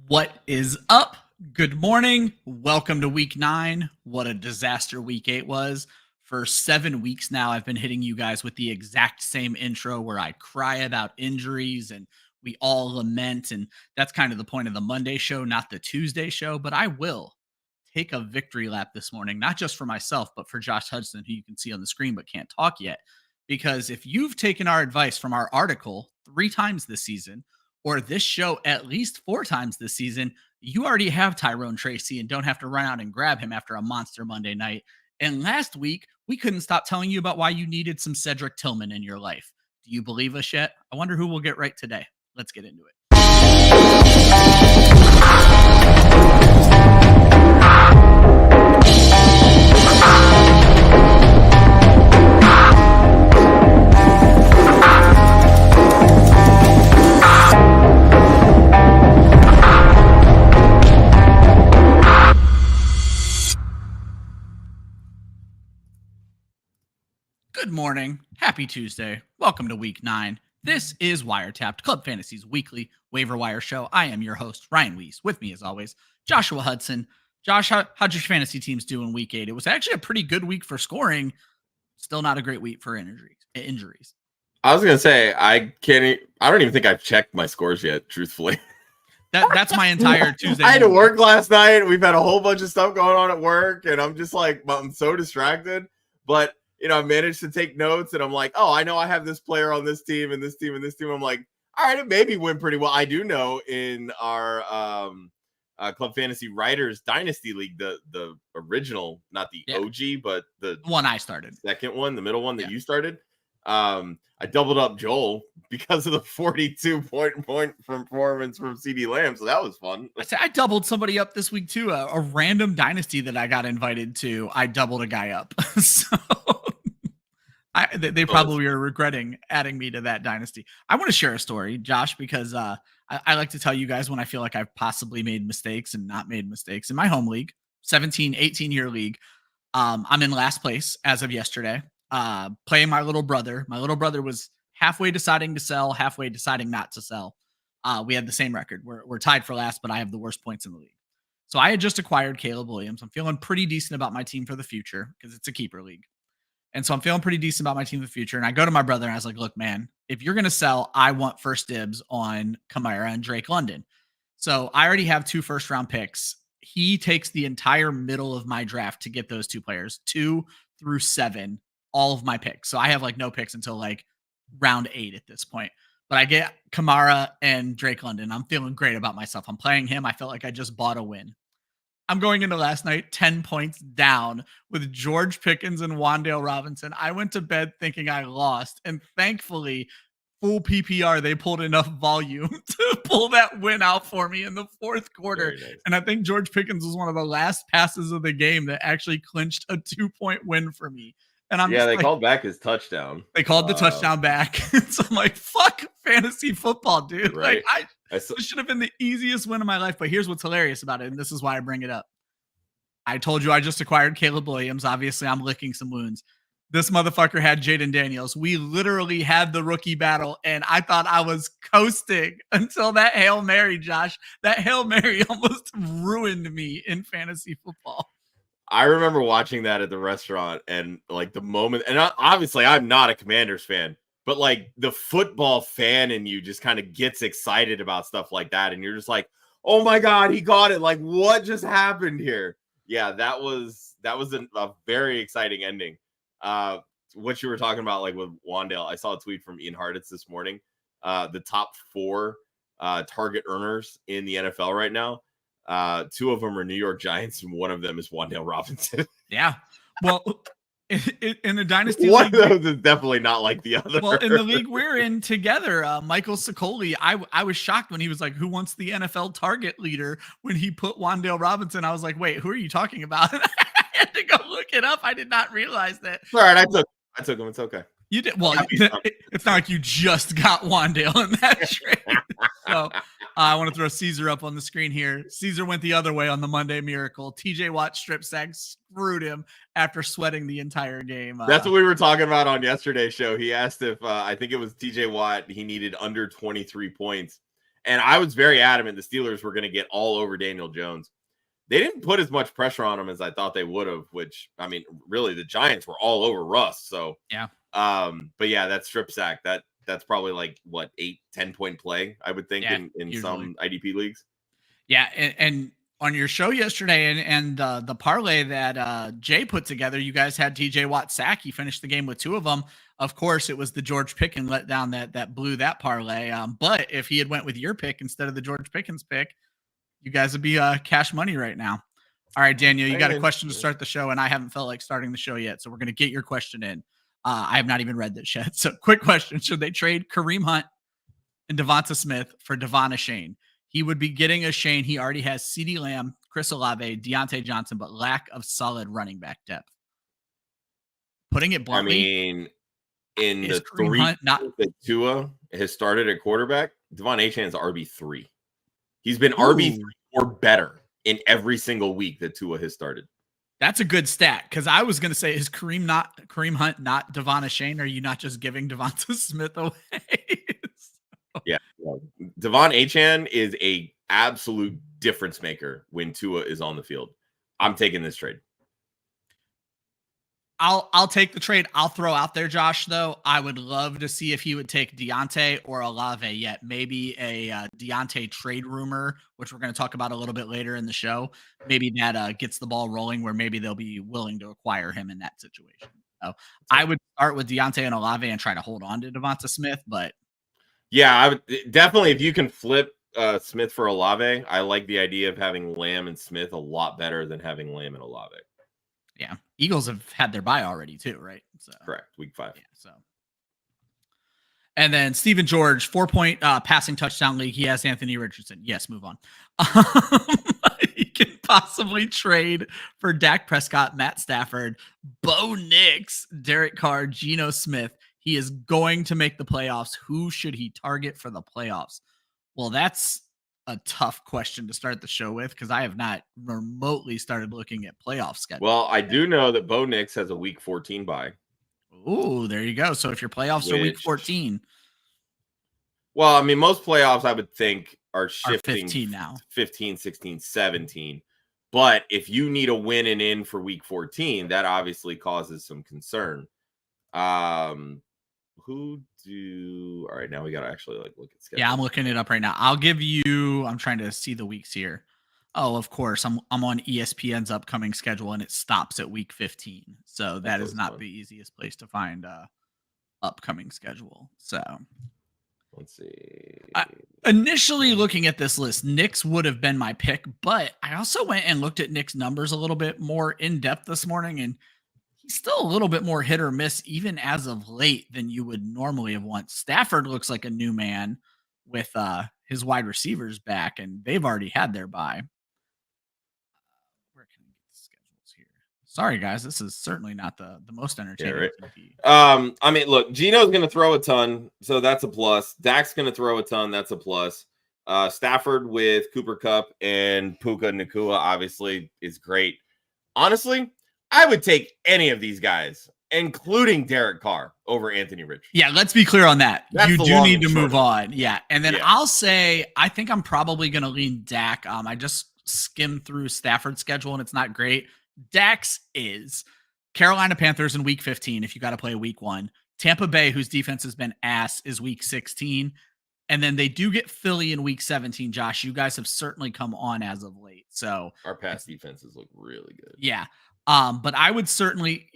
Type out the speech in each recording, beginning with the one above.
What is up? Good morning. Welcome to week 9. What a disaster week 8 was. For 7 weeks now, I've been hitting you guys with the exact same intro where I cry about injuries and we all lament. And that's kind of the point of the Monday show, not the Tuesday show. But I will take a victory lap this morning, not just for myself, but for Josh Hudson, who you can see on the screen but can't talk yet. Because if you've taken our advice from our article 3 times this season, or this show at least 4 times this season, you already have Tyrone Tracy and don't have to run out and grab him after a monster Monday night. And last week, we couldn't stop telling you about why you needed some Cedric Tillman in your life. Do you believe us yet? I wonder who will get right today. Let's get into it. Good morning. Happy Tuesday. Welcome to week 9. This is WireTapped, Club Fantasy's weekly waiver wire show. I am your host, Ryan Weisse. With me, as always, Joshua Hudson. Josh, how'd your fantasy teams do in week 8? It was actually a pretty good week for scoring. Still not a great week for injuries. I was going to say, I don't even think I've checked my scores yet, truthfully. That's my entire Tuesday. I had to work last night. We've had a whole bunch of stuff going on at work, and I'm just like, I'm so distracted. But I managed to take notes, and I'm like, oh, I know I have this player on this team and this team and this team. I'm like, all right, it maybe went pretty well. I do know in our Club Fantasy Writers Dynasty League, the original, not the OG, but the one I started, second one, the middle one that you started. I doubled up Joel because of the 42-point performance from CD Lamb, so that was fun. I doubled somebody up this week too. A random dynasty that I got invited to, I doubled a guy up. So they probably are regretting adding me to that dynasty. I want to share a story, Josh, because I like to tell you guys when I feel like I've possibly made mistakes and not made mistakes. In my home league, 17, 18-year league, I'm in last place as of yesterday. Playing my little brother. My little brother was halfway deciding to sell, halfway deciding not to sell. We had the same record. We're tied for last, but I have the worst points in the league. So I had just acquired Caleb Williams. I'm feeling pretty decent about my team for the future because it's a keeper league. And so I'm feeling pretty decent about my team for the future. And I go to my brother and I was like, look, man, if you're going to sell, I want first dibs on Kamara and Drake London. So I already have 2 first-round picks. He takes the entire middle of my draft to get those 2 players, 2 through 7. All of my picks. So I have like no picks until like round 8 at this point. But I get Kamara and Drake London. I'm feeling great about myself. I'm playing him. I felt like I just bought a win. I'm going into last night 10 points down with George Pickens and Wan'Dale Robinson. I went to bed thinking I lost. And thankfully, full PPR, they pulled enough volume to pull that win out for me in the 4th quarter. Nice. And I think George Pickens was one of the last passes of the game that actually clinched a 2-point win for me. And they called back his touchdown. They called the touchdown back. So I'm like, fuck fantasy football, dude. Right. Like, this should have been the easiest win of my life. But here's what's hilarious about it, and this is why I bring it up. I told you I just acquired Caleb Williams. Obviously, I'm licking some wounds. This motherfucker had Jaden Daniels. We literally had the rookie battle, and I thought I was coasting until that Hail Mary, Josh. That Hail Mary almost ruined me in fantasy football. I remember watching that at the restaurant and like the moment, and obviously I'm not a Commanders fan, but like the football fan in you just kind of gets excited about stuff like that. And you're just like, oh my God, he got it. Like what just happened here? Yeah, that was a very exciting ending. What you were talking about, like with Wan'Dale, I saw a tweet from Ian Hartitz this morning. The top 4 target earners in the NFL right now. 2 of them are New York Giants, and one of them is Wan'Dale Robinson. Yeah. Well, in the Dynasty one League, of those is definitely not like the other. Well, in the league we're in together, Michael Sicoli, I was shocked when he was like, who wants the NFL target leader? When he put Wan'Dale Robinson, I was like, wait, who are you talking about? And I had to go look it up. I did not realize that. All right, I took him. It's okay. You did well. It's not like you just got Wan'Dale in that trade. So I want to throw Caesar up on the screen here. Caesar went the other way on the Monday Miracle. TJ Watt strip sack screwed him after sweating the entire game. That's what we were talking about on yesterday's show. He asked if I think it was TJ Watt. He needed under 23 points, And I was very adamant the Steelers were going to get all over Daniel Jones. They didn't put as much pressure on him as I thought they would have, which, I mean, really, the Giants were all over Russ. So, yeah. But yeah, that strip sack, that's probably like, what, 8-10 point play, I would think, in some IDP leagues. Yeah, and on your show yesterday and the parlay that Jay put together, you guys had TJ Watt sack. He finished the game with 2 of them. Of course, it was the George Pickens letdown that blew that parlay. But if he had went with your pick instead of the George Pickens pick, you guys would be cash money right now. All right, Daniel, you got a question to start the show, and I haven't felt like starting the show yet, so we're going to get your question in. I have not even read this yet. So quick question. Should they trade Kareem Hunt and Devonta Smith for Devon Achane? He would be getting Achane. He already has CeeDee Lamb, Chris Olave, Deontay Johnson, but lack of solid running back depth. Putting it bluntly, I mean, in the 3 that Tua has started at quarterback, Devon Achane is RB3. He's been RB3 or better in every single week that Tua has started. That's a good stat, because I was going to say, is Kareem Hunt not Devon Achane? Are you not just giving Devonta Smith away? Yeah. Devon Achane is a absolute difference maker when Tua is on the field. I'm taking this trade. I'll take the trade. I'll throw out there, Josh, though. I would love to see if he would take Deontay or Olave yet. Maybe a Deontay trade rumor, which we're going to talk about a little bit later in the show. Maybe that gets the ball rolling where maybe they'll be willing to acquire him in that situation. So I would start with Deontay and Olave and try to hold on to Devonta Smith. But yeah, I would definitely, if you can flip Smith for Olave, I like the idea of having Lamb and Smith a lot better than having Lamb and Olave. Yeah, Eagles have had their bye already too, right? So, correct, week 5. Yeah, so, and then Stephen George, 4-point passing touchdown league. He has Anthony Richardson. Yes, move on. He can possibly trade for Dak Prescott, Matt Stafford, Bo Nix, Derek Carr, Geno Smith. He is going to make the playoffs. Who should he target for the playoffs? Well, that's a tough question to start the show with, because I have not remotely started looking at playoff schedule. Well, I do know that Bo Nix has a week 14 bye. Oh, there you go. So if your playoffs are week 14. Well, I mean, most playoffs I would think are shifting 15 now. 15, 16, 17. But if you need a win and in for week 14, that obviously causes some concern. All right, now we got to actually look at schedule. Yeah, I'm looking it up right now. I'm trying to see the weeks here. Oh, of course. I'm on ESPN's upcoming schedule, and it stops at week 15. So that is not the easiest place to find upcoming schedule. So let's see. Initially looking at this list, Nick's would have been my pick, but I also went and looked at Nick's numbers a little bit more in depth this morning, and he's still a little bit more hit or miss, even as of late, than you would normally have wanted. Stafford looks like a new man with his wide receivers back, and they've already had their bye. Where can I get the schedules here? Sorry, guys. This is certainly not the most entertaining. Yeah, right. I mean, look, Geno's going to throw a ton, so that's a plus. Dak's going to throw a ton. That's a plus. Stafford with Cooper Kupp and Puka Nacua obviously is great. Honestly, I would take any of these guys, including Derek Carr, over Anthony Richardson. Yeah, let's be clear on that. You do need to move on. Yeah. And then I'll say, I think I'm probably going to lean Dak. I just skimmed through Stafford's schedule, and it's not great. Dak's is Carolina Panthers in week 15, if you got to play week 1. Tampa Bay, whose defense has been ass, is week 16. And then they do get Philly in week 17. Josh, you guys have certainly come on as of late. So our past defenses look really good. Yeah. But I would certainly,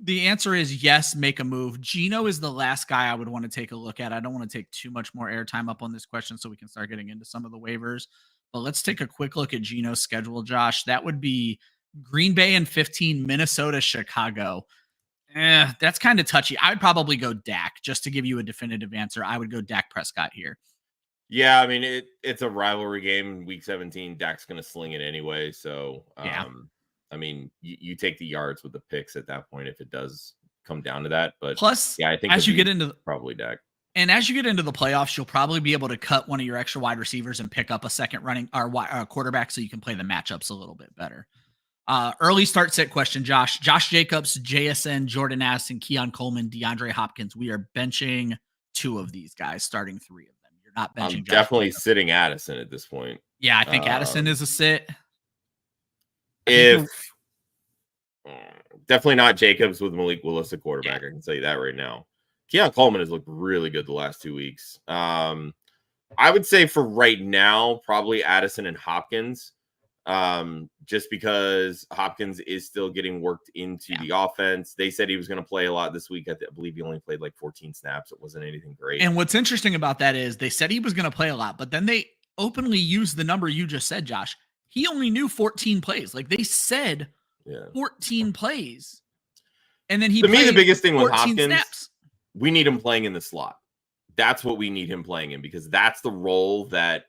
the answer is yes, make a move. Geno is the last guy I would want to take a look at. I don't want to take too much more airtime up on this question so we can start getting into some of the waivers. But let's take a quick look at Geno's schedule, Josh. That would be Green Bay in 15, Minnesota, Chicago. That's kind of touchy. I would probably go Dak, just to give you a definitive answer. I would go Dak Prescott here. Yeah, I mean, it's a rivalry game. Week 17, Dak's going to sling it anyway. So, I mean, you take the yards with the picks at that point if it does come down to that. But plus, yeah, I think as you get into probably Dak. And as you get into the playoffs, you'll probably be able to cut one of your extra wide receivers and pick up a second running or quarterback so you can play the matchups a little bit better. Early start sit question, Josh. Josh Jacobs, JSN, Jordan Addison, Keon Coleman, DeAndre Hopkins. We are benching 2 of these guys, starting 3 of them. You're not benching I'm Josh definitely Jacobs. sitting Addison at this point. Yeah, I think Addison is a sit. If definitely not Jacobs with Malik Willis at quarterback. I can tell you that right now. Keon Coleman has looked really good the last 2 weeks. I would say for right now, probably Addison and Hopkins, just because Hopkins is still getting worked into the offense. They said he was going to play a lot this week. I believe he only played like 14 snaps. It wasn't anything great. And what's interesting about that is they said he was going to play a lot, but then they openly used the number you just said, Josh. He only knew 14 plays. Like they said 14 plays. And then he to me, the biggest thing with Hopkins, snaps. We need him playing in the slot. That's what we need him playing in, because that's the role that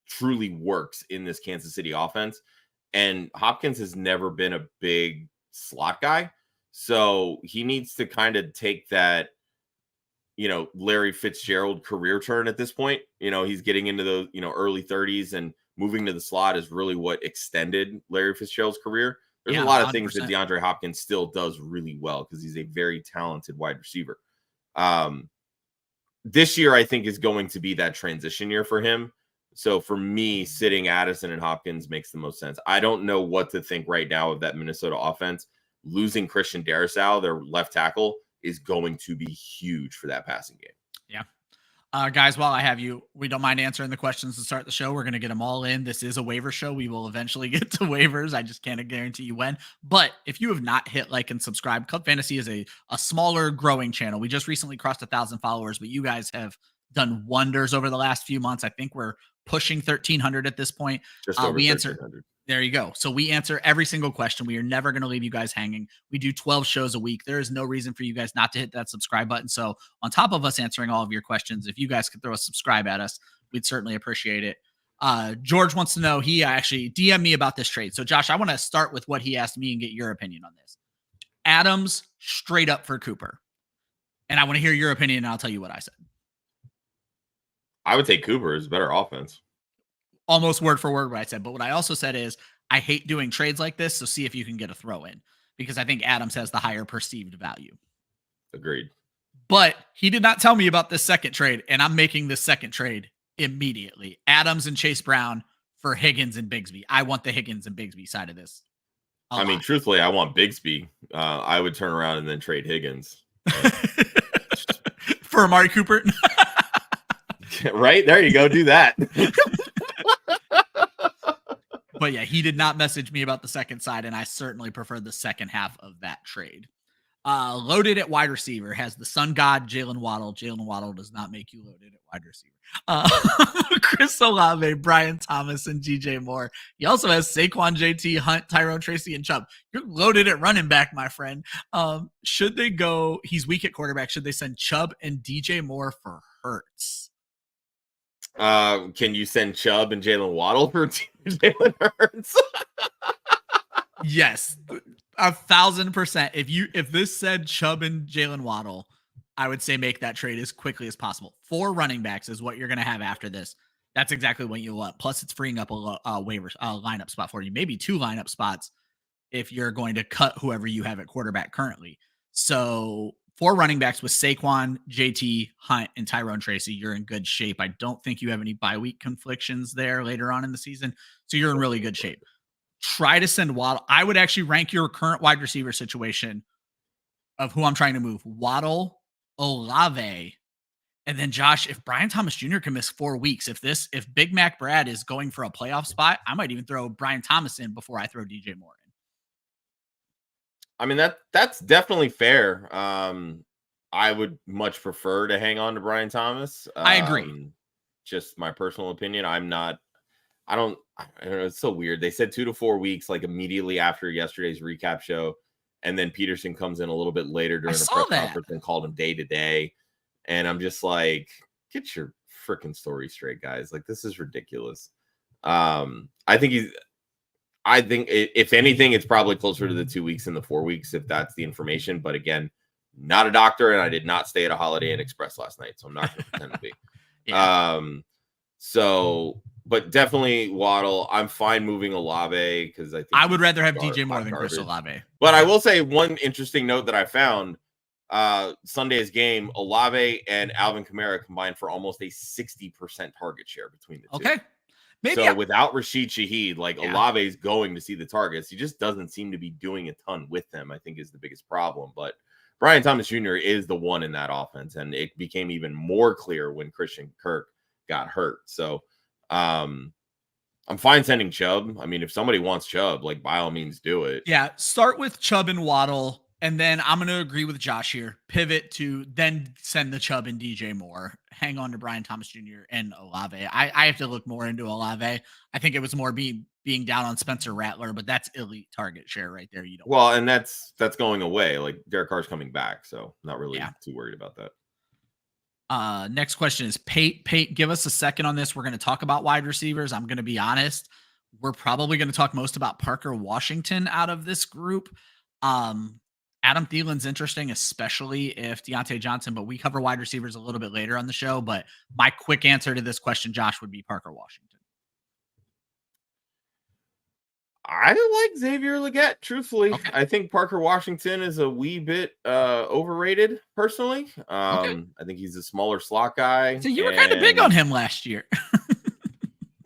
truly works in this Kansas City offense. And Hopkins has never been a big slot guy. So he needs to kind of take that, Larry Fitzgerald career turn at this point. He's getting into the, early 30s, and moving to the slot is really what extended Larry Fitzgerald's career. There's a lot of 100%. Things that DeAndre Hopkins still does really well because he's a very talented wide receiver. This year, I think, is going to be that transition year for him. So for me, sitting Addison and Hopkins makes the most sense. I don't know what to think right now of that Minnesota offense. Losing Christian Darrisaw, their left tackle, is going to be huge for that passing game. Yeah. Guys, while I have you, we don't mind answering the questions to start the show. We're going to get them all in. This is a waiver show. We will eventually get to waivers. I just can't guarantee you when. But if you have not hit like and subscribe, Club Fantasy is a smaller growing channel. We just recently crossed 1,000 followers, but you guys have done wonders over the last few months. I think we're pushing 1,300 at this point. Just over we 1,300. answer. There you go. So we answer every single question. We are never going to leave you guys hanging. We do 12 shows a week. There is no reason for you guys not to hit that subscribe button. So on top of us answering all of your questions, if you guys could throw a subscribe at us, we'd certainly appreciate it. George wants to know, he actually DM'd me about this trade. So Josh, I want to start with what he asked me and get your opinion on this. Adams straight up for Cooper. And I want to hear your opinion, and I'll tell you what I said. I would take Cooper as better offense. Almost word for word what I said. But what I also said is I hate doing trades like this. So see if you can get a throw in, because I think Adams has the higher perceived value. Agreed. But he did not tell me about this second trade, and I'm making this second trade immediately. Adams and Chase Brown for Higgins and Bigsby. I want the Higgins and Bigsby side of this. I mean, truthfully, I want Bigsby. I would turn around and then trade Higgins. For Amari Cooper? Right? There you go. Do that. But yeah, he did not message me about the second side, and I certainly prefer the second half of that trade. Loaded at wide receiver has the sun god Jalen Waddle. Jalen Waddle does not make you loaded at wide receiver. Chris Olave, Brian Thomas, and DJ Moore. He also has Saquon, JT, Hunt, Tyrone Tracy, and Chubb. You're loaded at running back, my friend. Should they go? He's weak at quarterback. Should they send Chubb and DJ Moore for Hurts? Can you send Chubb and Jalen Waddle for Jalen Hurts? Yes, 1,000%. If this said Chubb and Jalen Waddle, I would say make that trade as quickly as possible. 4 running backs is what you're going to have after this. That's exactly what you want. Plus, it's freeing up a waivers lineup spot for you. Maybe 2 lineup spots if you're going to cut whoever you have at quarterback currently. So 4 running backs with Saquon, JT, Hunt, and Tyrone Tracy. You're in good shape. I don't think you have any bye week conflictions there later on in the season. So you're in really good shape. Try to send Waddle. I would actually rank your current wide receiver situation of who I'm trying to move. Waddle, Olave, and then Josh, if Brian Thomas Jr. can miss 4 weeks, if Big Mac Brad is going for a playoff spot, I might even throw Brian Thomas in before I throw DJ Moore in. I mean, that's definitely fair. I would much prefer to hang on to Brian Thomas. I agree. Just my personal opinion. I don't know. It's so weird. They said 2 to 4 weeks, like immediately after yesterday's recap show. And then Peterson comes in a little bit later during the press conference and called him day to day. And I'm just like, get your freaking story straight, guys. Like, this is ridiculous. I think if anything, it's probably closer to the 2 weeks than the 4 weeks, if that's the information. But again, not a doctor, and I did not stay at a Holiday Inn Express last night, so I'm not going to pretend to be. Yeah. But definitely Waddle. I'm fine moving Olave because I think I would rather have DJ Moore than Chris Olave. But I will say one interesting note that I found. Sunday's game, Olave and Alvin Kamara combined for almost a 60% target share between the two. Okay. Maybe so without Rashid Shaheed, like Olave is going to see the targets. He just doesn't seem to be doing a ton with them, I think is the biggest problem. But Brian Thomas Jr. is the one in that offense. And it became even more clear when Christian Kirk got hurt. So I'm fine sending Chubb. I mean, if somebody wants Chubb, like by all means do it. Yeah. Start with Chubb and Waddle. And then I'm going to agree with Josh here. Pivot to then send the Chubb and DJ Moore. Hang on to Brian Thomas Jr. and Olave. I have to look more into Olave. I think it was more being down on Spencer Rattler, but that's elite target share right there. You don't. Well, and that's going away. Like Derek Carr's coming back, so not really too worried about that. Next question is Pate. Give us a second on this. We're going to talk about wide receivers. I'm going to be honest. We're probably going to talk most about Parker Washington out of this group. Adam Thielen's interesting, especially if Deontay Johnson, but we cover wide receivers a little bit later on the show. But my quick answer to this question, Josh, would be Parker Washington. I like Xavier Legette, truthfully. Okay. I think Parker Washington is a wee bit overrated, personally. I think he's a smaller slot guy. So you were kind of big on him last year.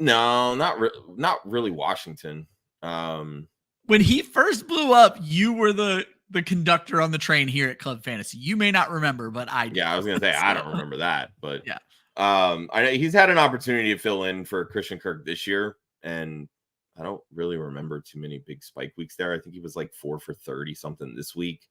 No, not really Washington. When he first blew up, you were the conductor on the train here at Club Fantasy. You may not remember, but I do. Yeah, I was going to say, I don't remember that. But yeah, I know he's had an opportunity to fill in for Christian Kirk this year, and I don't really remember too many big spike weeks there. I think he was like 4 for 30 something this week.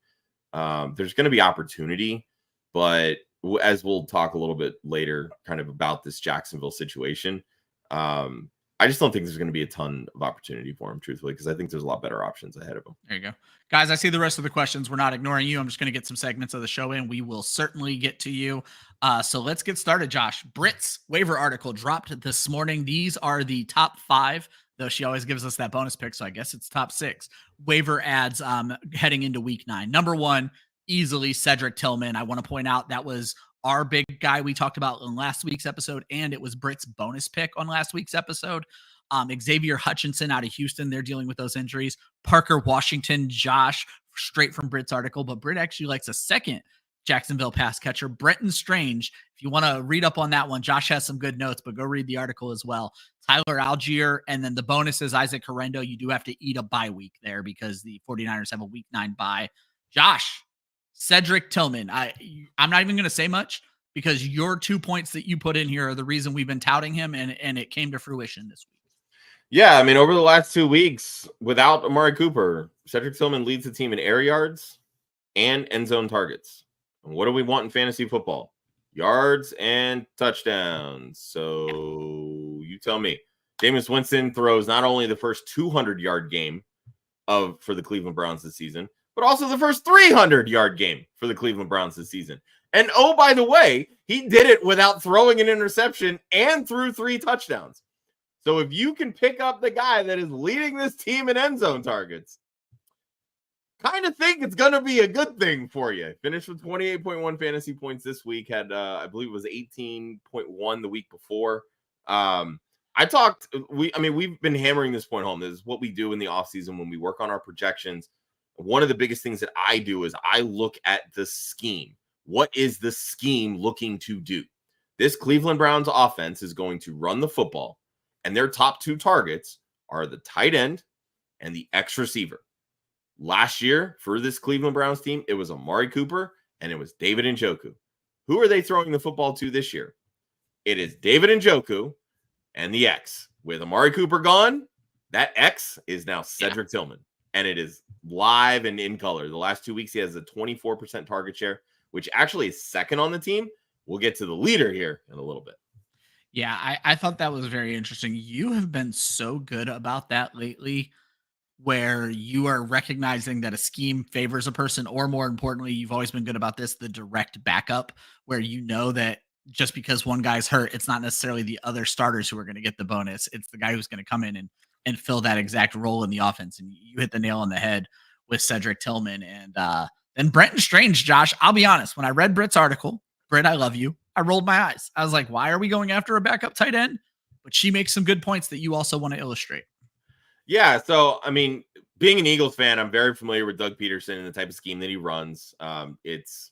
There's going to be opportunity, but as we'll talk a little bit later kind of about this Jacksonville situation, I just don't think there's going to be a ton of opportunity for him, truthfully, because I think there's a lot better options ahead of him. There you go. Guys, I see the rest of the questions. We're not ignoring you. I'm just going to get some segments of the show in. We will certainly get to you. So let's get started, Josh. Britt's waiver article dropped this morning. These are the top 5, though she always gives us that bonus pick, so I guess it's top 6. Waiver ads heading into week 9. Number 1, easily Cedric Tillman. I want to point out that was our big guy we talked about in last week's episode, and it was Britt's bonus pick on last week's episode. Xavier Hutchinson out of Houston, they're dealing with those injuries. Parker Washington, Josh, straight from Britt's article, but Britt actually likes a second Jacksonville pass catcher, Brenton Strange. If you want to read up on that one, Josh has some good notes, but go read the article as well. Tyler Algier, and then the bonus is Isaac Horrendo. You do have to eat a bye week there because the 49ers have a week 9 bye. Josh, Cedric Tillman. I'm not even going to say much because your 2 points that you put in here are the reason we've been touting him, and it came to fruition this week. Yeah, I mean, over the last 2 weeks, without Amari Cooper, Cedric Tillman leads the team in air yards and end zone targets. And what do we want in fantasy football? Yards and touchdowns. So you tell me. Jameis Winston throws not only the first 200-yard game for the Cleveland Browns this season, but also the first 300-yard game for the Cleveland Browns this season. And oh, by the way, he did it without throwing an interception and threw 3 touchdowns. So if you can pick up the guy that is leading this team in end zone targets, kind of think it's going to be a good thing for you. Finished with 28.1 fantasy points this week. Had, I believe it was 18.1 the week before. We've been hammering this point home. This is what we do in the offseason when we work on our projections. One of the biggest things that I do is I look at the scheme. What is the scheme looking to do? This Cleveland Browns offense is going to run the football, and their top 2 targets are the tight end and the X receiver. Last year, for this Cleveland Browns team, it was Amari Cooper and it was David Njoku. Who are they throwing the football to this year? It is David Njoku and the X. With Amari Cooper gone, that X is now Cedric Tillman, and it is live and in color. The last 2 weeks, he has a 24% target share, which actually is second on the team. We'll get to the leader here in a little bit. Yeah, I thought that was very interesting. You have been so good about that lately, where you are recognizing that a scheme favors a person, or more importantly, you've always been good about this, the direct backup, where you know that just because one guy's hurt, it's not necessarily the other starters who are going to get the bonus. It's the guy who's going to come in and fill that exact role in the offense. And you hit the nail on the head with Cedric Tillman. And then Brenton Strange, Josh, I'll be honest, when I read Britt's article, Britt, I love you, I rolled my eyes. I was like, why are we going after a backup tight end? But she makes some good points that you also want to illustrate. Yeah, so, I mean, being an Eagles fan, I'm very familiar with Doug Peterson and the type of scheme that he runs. It's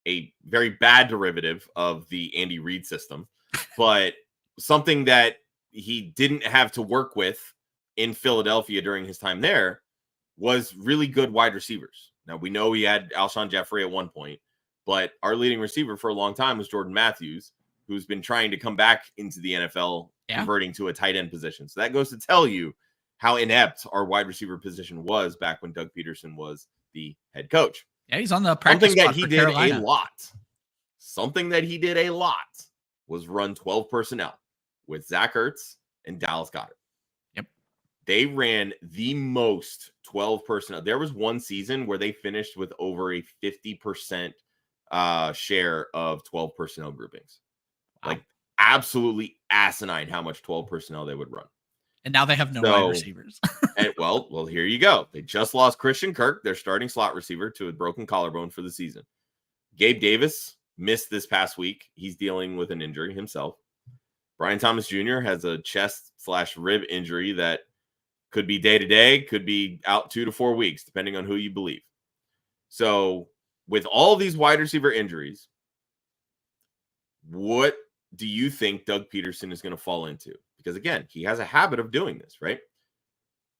a very bad derivative of the Andy Reid system, but something that he didn't have to work with in Philadelphia during his time there was really good wide receivers. Now, we know he had Alshon Jeffrey at one point, but our leading receiver for a long time was Jordan Matthews, who's been trying to come back into the NFL, converting to a tight end position. So that goes to tell you how inept our wide receiver position was back when Doug Peterson was the head coach. Yeah, he's on the practice Something that squad he for did Carolina. a lot. Something that he did a lot was run 12 personnel with Zach Ertz and Dallas Goedert. Yep. They ran the most 12 personnel. There was one season where they finished with over a 50% share of 12 personnel groupings. Wow. Like absolutely asinine how much 12 personnel they would run. And now they have no wide receivers. And well, here you go. They just lost Christian Kirk, their starting slot receiver, to a broken collarbone for the season. Gabe Davis missed this past week. He's dealing with an injury himself. Brian Thomas Jr. has a chest/rib injury that could be day-to-day, could be out 2 to 4 weeks, depending on who you believe. So with all these wide receiver injuries, what do you think Doug Peterson is going to fall into? Because again, he has a habit of doing this, right?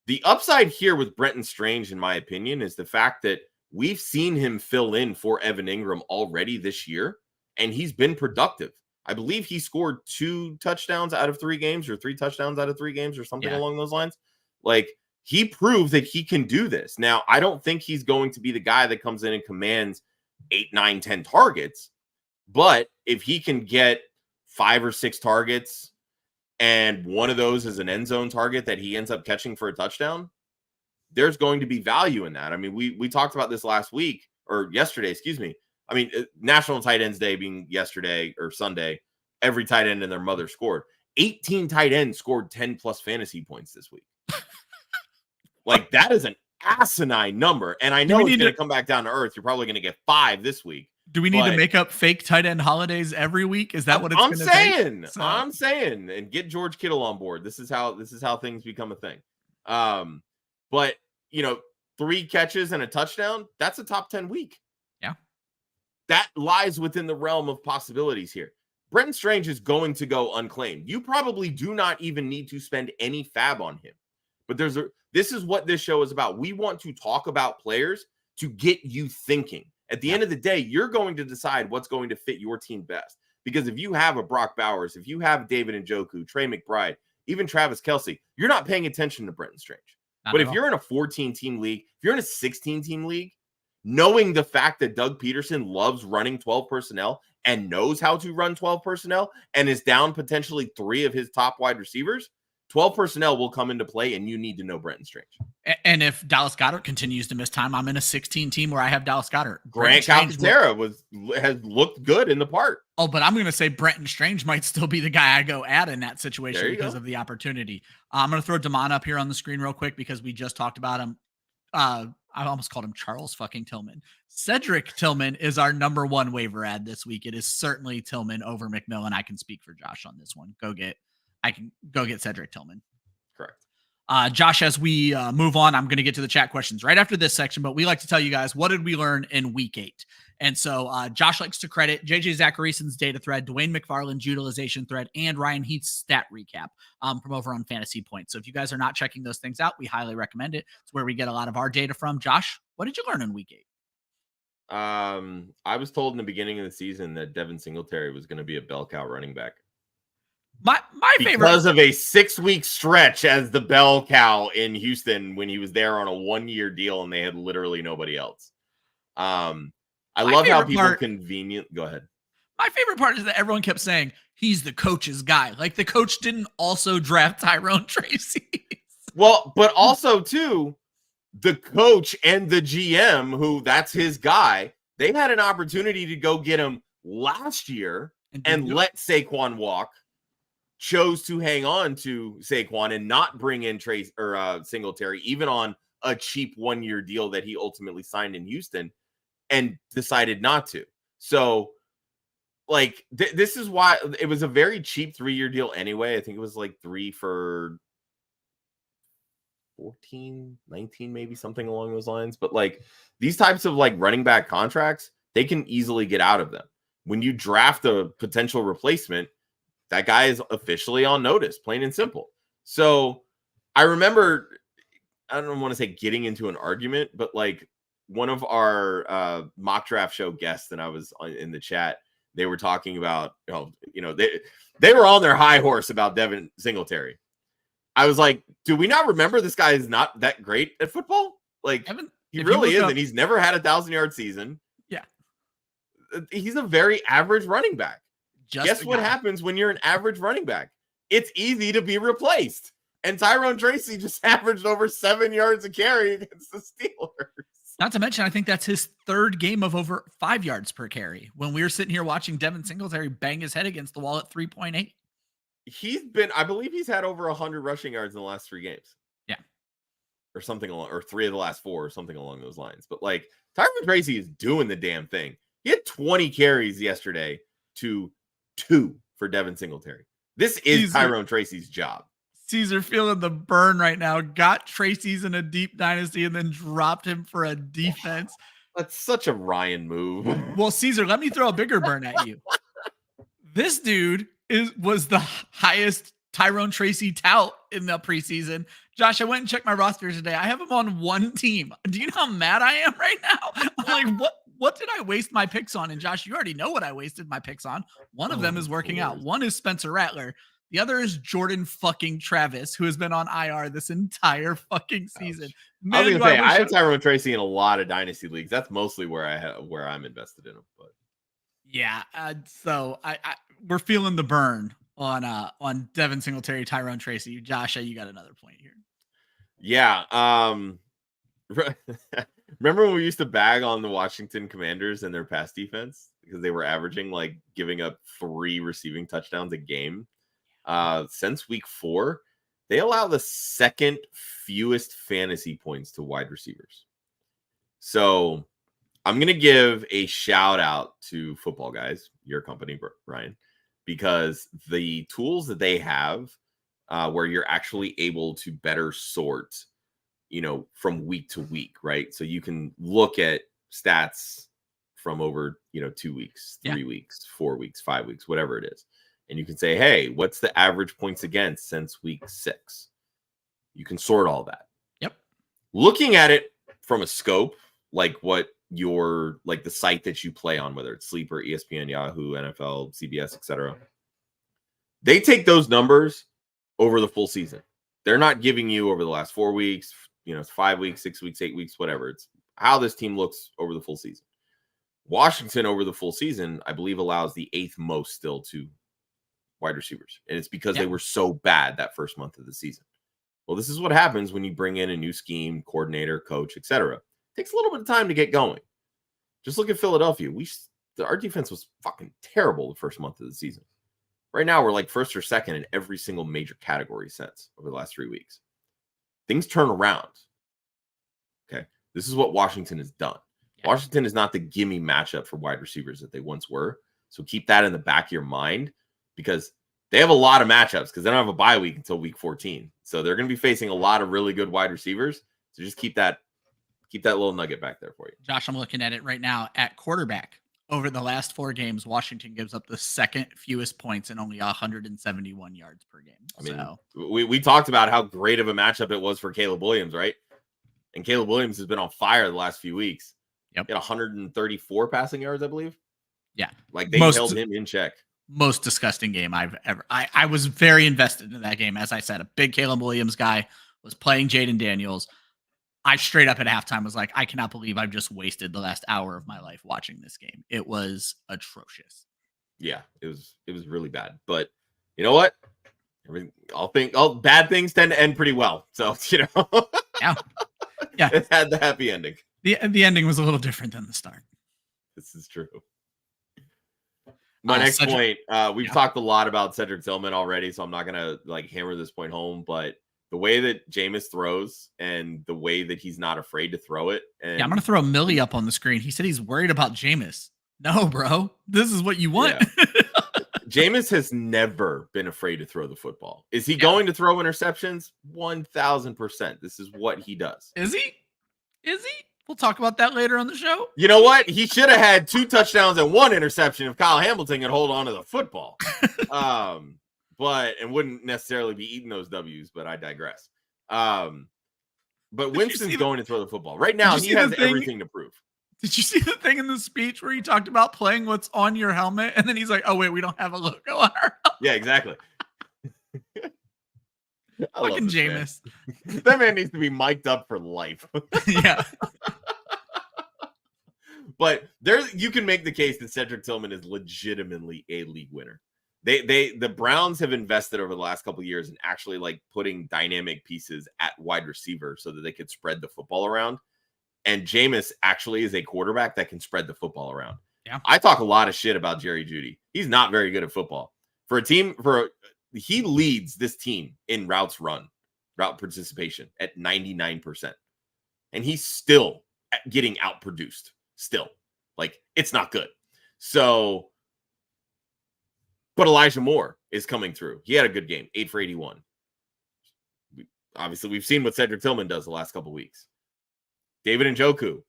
The upside here with Brenton Strange, in my opinion, is the fact that we've seen him fill in for Evan Ingram already this year, and he's been productive. I believe he scored 2 touchdowns out of 3 games or 3 touchdowns out of 3 games or something along those lines. Like, he proved that he can do this. Now, I don't think he's going to be the guy that comes in and commands 8, 9, 10 targets, but if he can get 5 or 6 targets, and one of those is an end zone target that he ends up catching for a touchdown, there's going to be value in that. I mean, we talked about this last week or yesterday, excuse me. I mean, National Tight Ends Day being yesterday or Sunday, every tight end and their mother scored. 18 tight ends scored 10 plus fantasy points this week. Like, that is an asinine number. And I know it's going to come back down to earth. You're probably going to get 5 this week. Do we need to make up fake tight end holidays every week? Is that what it's going to take? I'm saying, and get George Kittle on board. This is how things become a thing. But 3 catches and a touchdown, that's a top 10 week. Yeah. That lies within the realm of possibilities here. Brenton Strange is going to go unclaimed. You probably do not even need to spend any fab on him. But this is what this show is about. We want to talk about players to get you thinking. At the end of the day, you're going to decide what's going to fit your team best. Because if you have a Brock Bowers, if you have David Njoku, Trey McBride, even Travis Kelce, you're not paying attention to Brenton Strange. But if you're in a 14-team league, if you're in a 16-team league, knowing the fact that Doug Peterson loves running 12 personnel and knows how to run 12 personnel and is down potentially 3 of his top wide receivers, 12 personnel will come into play, and you need to know Brenton Strange. And if Dallas Goedert continues to miss time, I'm in a 16 team where I have Dallas Goedert. Grant Calcaterra has looked good in the part. Oh, but I'm going to say Brenton Strange might still be the guy I go at in that situation because of the opportunity. I'm going to throw Damon up here on the screen real quick because we just talked about him. I almost called him Charles fucking Tillman. Cedric Tillman is our number 1 waiver ad this week. It is certainly Tillman over McMillan. I can speak for Josh on this one. I can go get Cedric Tillman. Correct. Josh, as we move on, I'm going to get to the chat questions right after this section, but we like to tell you guys, what did we learn in week 8? And so Josh likes to credit JJ Zacharyason's data thread, Dwayne McFarland's utilization thread, and Ryan Heath's stat recap from over on Fantasy Points. So if you guys are not checking those things out, we highly recommend it. It's where we get a lot of our data from. Josh, what did you learn in week 8? I was told in the beginning of the season that Devin Singletary was going to be a bell cow running back. My favorite, because of a 6-week stretch as the bell cow in Houston when he was there on a 1-year deal and they had literally nobody else. I love how people go ahead. My favorite part is that everyone kept saying he's the coach's guy. Like the coach didn't also draft Tyrone Tracy. Well, but also too, the coach and the GM, who that's his guy, they had an opportunity to go get him last year and let Saquon walk. Chose to hang on to Saquon and not bring in Trace or Singletary, even on a cheap 1-year deal that he ultimately signed in Houston, and decided not to. So, like, this is why it was a very cheap 3-year deal anyway. I think it was like 3 for 14, 19, maybe something along those lines. But like these types of like running back contracts, they can easily get out of them. When you draft a potential replacement, that guy is officially on notice, plain and simple. So I remember, I don't want to say getting into an argument, but like one of our mock draft show guests, and I was in the chat, they were talking about, they were on their high horse about Devin Singletary. I was like, do we not remember this guy is not that great at football? Like, he really isn't. He's never had a 1,000-yard season. Yeah. He's a very average running back. Guess what happens when you're an average running back? It's easy to be replaced. And Tyrone Tracy just averaged over 7 yards a carry against the Steelers. Not to mention, I think that's his third game of over 5 yards per carry. When we were sitting here watching Devin Singletary bang his head against the wall at 3.8. I believe he's had over 100 rushing yards in the last 3 games. Yeah. Or something or 3 of the last 4 or something along those lines. But like, Tyrone Tracy is doing the damn thing. He had 20 carries yesterday to 2 for Devin Singletary. This is Tyrone Tracy's job. Caesar feeling the burn right now. Got Tracy's in a deep dynasty and then dropped him for a defense. That's such a Ryan move. Well, Caesar, let me throw a bigger burn at you. This dude was the highest Tyrone Tracy tout in the preseason. Josh, I went and checked my roster today. I have him on one team. Do you know how mad I am right now? I'm like, what did I waste my picks on? And Josh, you already know what I wasted my picks on. One of them is working out. One is Spencer Rattler. The other is Jordan fucking Travis, who has been on IR this entire fucking season. Man, I was gonna say I have Tyrone Tracy in a lot of dynasty leagues. That's mostly where I'm invested in him. But yeah, so we're feeling the burn on Devin Singletary, Tyrone Tracy. Josh, you got another point here. Yeah. Remember when we used to bag on the Washington Commanders and their pass defense because they were averaging like giving up 3 receiving touchdowns a game? Since week 4, they allow the second fewest fantasy points to wide receivers. So I'm going to give a shout out to Football Guys, your company, Ryan, because the tools that they have where you're actually able to better sort, from week to week, right? So you can look at stats from over, 2 weeks, 3 weeks, 4 weeks, 5 weeks, whatever it is. And you can say, hey, what's the average points against since week 6? You can sort all that. Yep. Looking at it from a scope, like what the site that you play on, whether it's Sleeper, ESPN, Yahoo, NFL, CBS, etc. They take those numbers over the full season. They're not giving you over the last 4 weeks, 5 weeks, 6 weeks, 8 weeks, whatever. It's how this team looks over the full season. Washington over the full season, I believe, allows the 8th most still to wide receivers. And it's because they were so bad that first month of the season. Well, this is what happens when you bring in a new scheme, coordinator, coach, etc. It takes a little bit of time to get going. Just look at Philadelphia. Our defense was fucking terrible the first month of the season. Right now, we're like first or second in every single major category since over the last 3 weeks. Things turn around. Okay. This is what Washington has done. Yeah. Washington is not the gimme matchup for wide receivers that they once were. So keep that in the back of your mind, because they have a lot of matchups because they don't have a bye week until week 14. So they're going to be facing a lot of really good wide receivers. So just keep that little nugget back there for you. Josh, I'm looking at it right now at quarterback. Over the last 4 games, Washington gives up the second fewest points and only 171 yards per game. I mean, we talked about how great of a matchup it was for Caleb Williams, right? And Caleb Williams has been on fire the last few weeks. Yep. He had 134 passing yards, I believe. Yeah. Like they held him in check. Most disgusting game I've ever. I was very invested in that game. As I said, a big Caleb Williams guy, was playing Jaden Daniels. I straight up at halftime was like, I cannot believe I've just wasted the last hour of my life watching this game. It was atrocious. Yeah, it was really bad. But you know what? All bad things tend to end pretty well. So, Yeah. It had the happy ending. The ending was a little different than the start. This is true. My next point, we've talked a lot about Cedric Tillman already, so I'm not going to hammer this point home, but the way that Jameis throws and the way that he's not afraid to throw it. And I'm going to throw Millie up on the screen. He said he's worried about Jameis. No, bro. This is what you want. Yeah. Jameis has never been afraid to throw the football. Is he going to throw interceptions? 1,000%. This is what he does. Is he? We'll talk about that later on the show. You know what? He should have had 2 touchdowns and 1 interception if Kyle Hamilton could hold on to the football. But and wouldn't necessarily be eating those W's, but I digress. But Winston's going to throw the football. Right now, he has everything to prove. Did you see the thing in the speech where he talked about playing what's on your helmet? And then he's like, oh, wait, we don't have a logo on our helmet. Yeah, exactly. Fucking Jameis. That man needs to be mic'd up for life. Yeah. But you can make the case that Cedric Tillman is legitimately a league winner. The Browns have invested over the last couple of years in actually like putting dynamic pieces at wide receiver so that they could spread the football around. And Jameis actually is a quarterback that can spread the football around. Yeah. I talk a lot of shit about Jerry Jeudy. He's not very good at football. He leads this team in route participation at 99%. And he's still getting outproduced. Still. Like, it's not good. So, but Elijah Moore is coming through. He had a good game, 8 for 81. Obviously, we've seen what Cedric Tillman does the last couple weeks. David Njoku.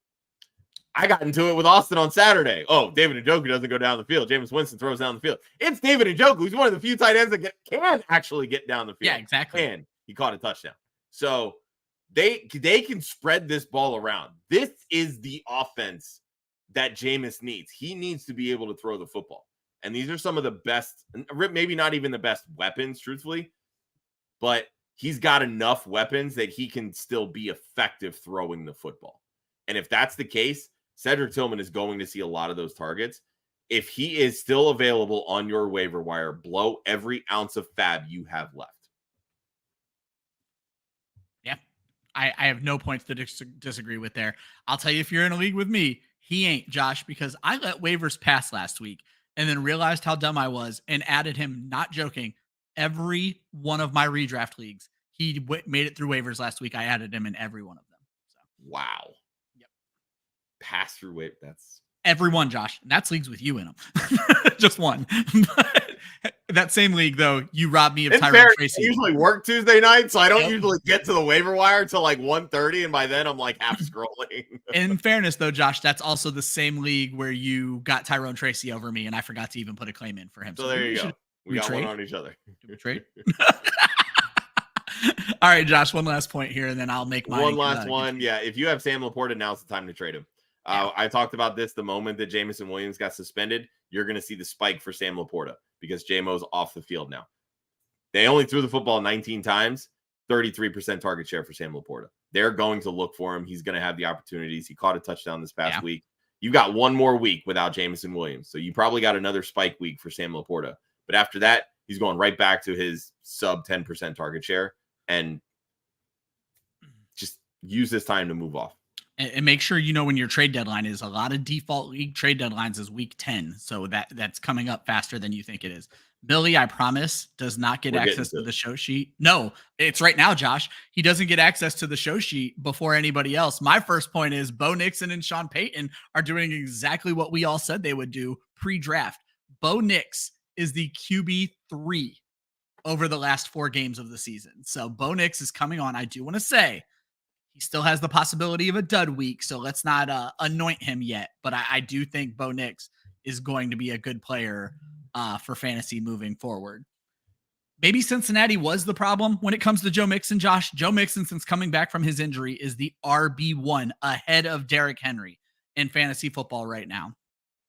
I got into it with Austin on Saturday. Oh, David Njoku doesn't go down the field. Jameis Winston throws down the field. It's David Njoku. He's one of the few tight ends that can actually get down the field. Yeah, exactly. And he caught a touchdown. So they can spread this ball around. This is the offense that Jameis needs. He needs to be able to throw the football. And these are some of the best, maybe not even the best weapons, truthfully, but he's got enough weapons that he can still be effective throwing the football. And if that's the case, Cedric Tillman is going to see a lot of those targets. If he is still available on your waiver wire, blow every ounce of fab you have left. Yeah, I have no points to disagree with there. I'll tell you, if you're in a league with me, he ain't, Josh, because I let waivers pass last week and then realized how dumb I was and added him, not joking, every one of my redraft leagues. He made it through waivers last week. I added him in every one of them. So. Wow. Pass through wave. That's everyone, Josh. And that's leagues with you in them. Just one. But that same league, though, you robbed me of Tyrone Tracy. I usually work Tuesday night, so I don't usually get to the waiver wire till like 1:30, and by then I'm like half scrolling. In fairness, though, Josh, that's also the same league where you got Tyrone Tracy over me, and I forgot to even put a claim in for him. So there you go. We got one on each other. Do we trade? All right, Josh, one last point here, and then I'll make mine. One last one. Yeah, if you have Sam Laporta, now's the time to trade him. I talked about this the moment that Jameson Williams got suspended. You're going to see the spike for Sam Laporta because J-Mo's off the field now. They only threw the football 19 times, 33% target share for Sam Laporta. They're going to look for him. He's going to have the opportunities. He caught a touchdown this past week. You got one more week without Jameson Williams. So you probably got another spike week for Sam Laporta. But after that, he's going right back to his sub 10% target share and just use this time to move off. And make sure you know when your trade deadline is. A lot of default league trade deadlines is week 10. So that's coming up faster than you think it is. Billy, I promise, does not get access to the show sheet. No, it's right now, Josh. He doesn't get access to the show sheet before anybody else. My first point is Bo Nixon and Sean Payton are doing exactly what we all said they would do pre-draft. Bo Nix is the QB3 over the last 4 games of the season. So Bo Nix is coming on. I do want to say, he still has the possibility of a dud week, so let's not anoint him yet. But I do think Bo Nix is going to be a good player for fantasy moving forward. Maybe Cincinnati was the problem when it comes to Joe Mixon, Josh. Joe Mixon, since coming back from his injury, is the RB1 ahead of Derrick Henry in fantasy football right now.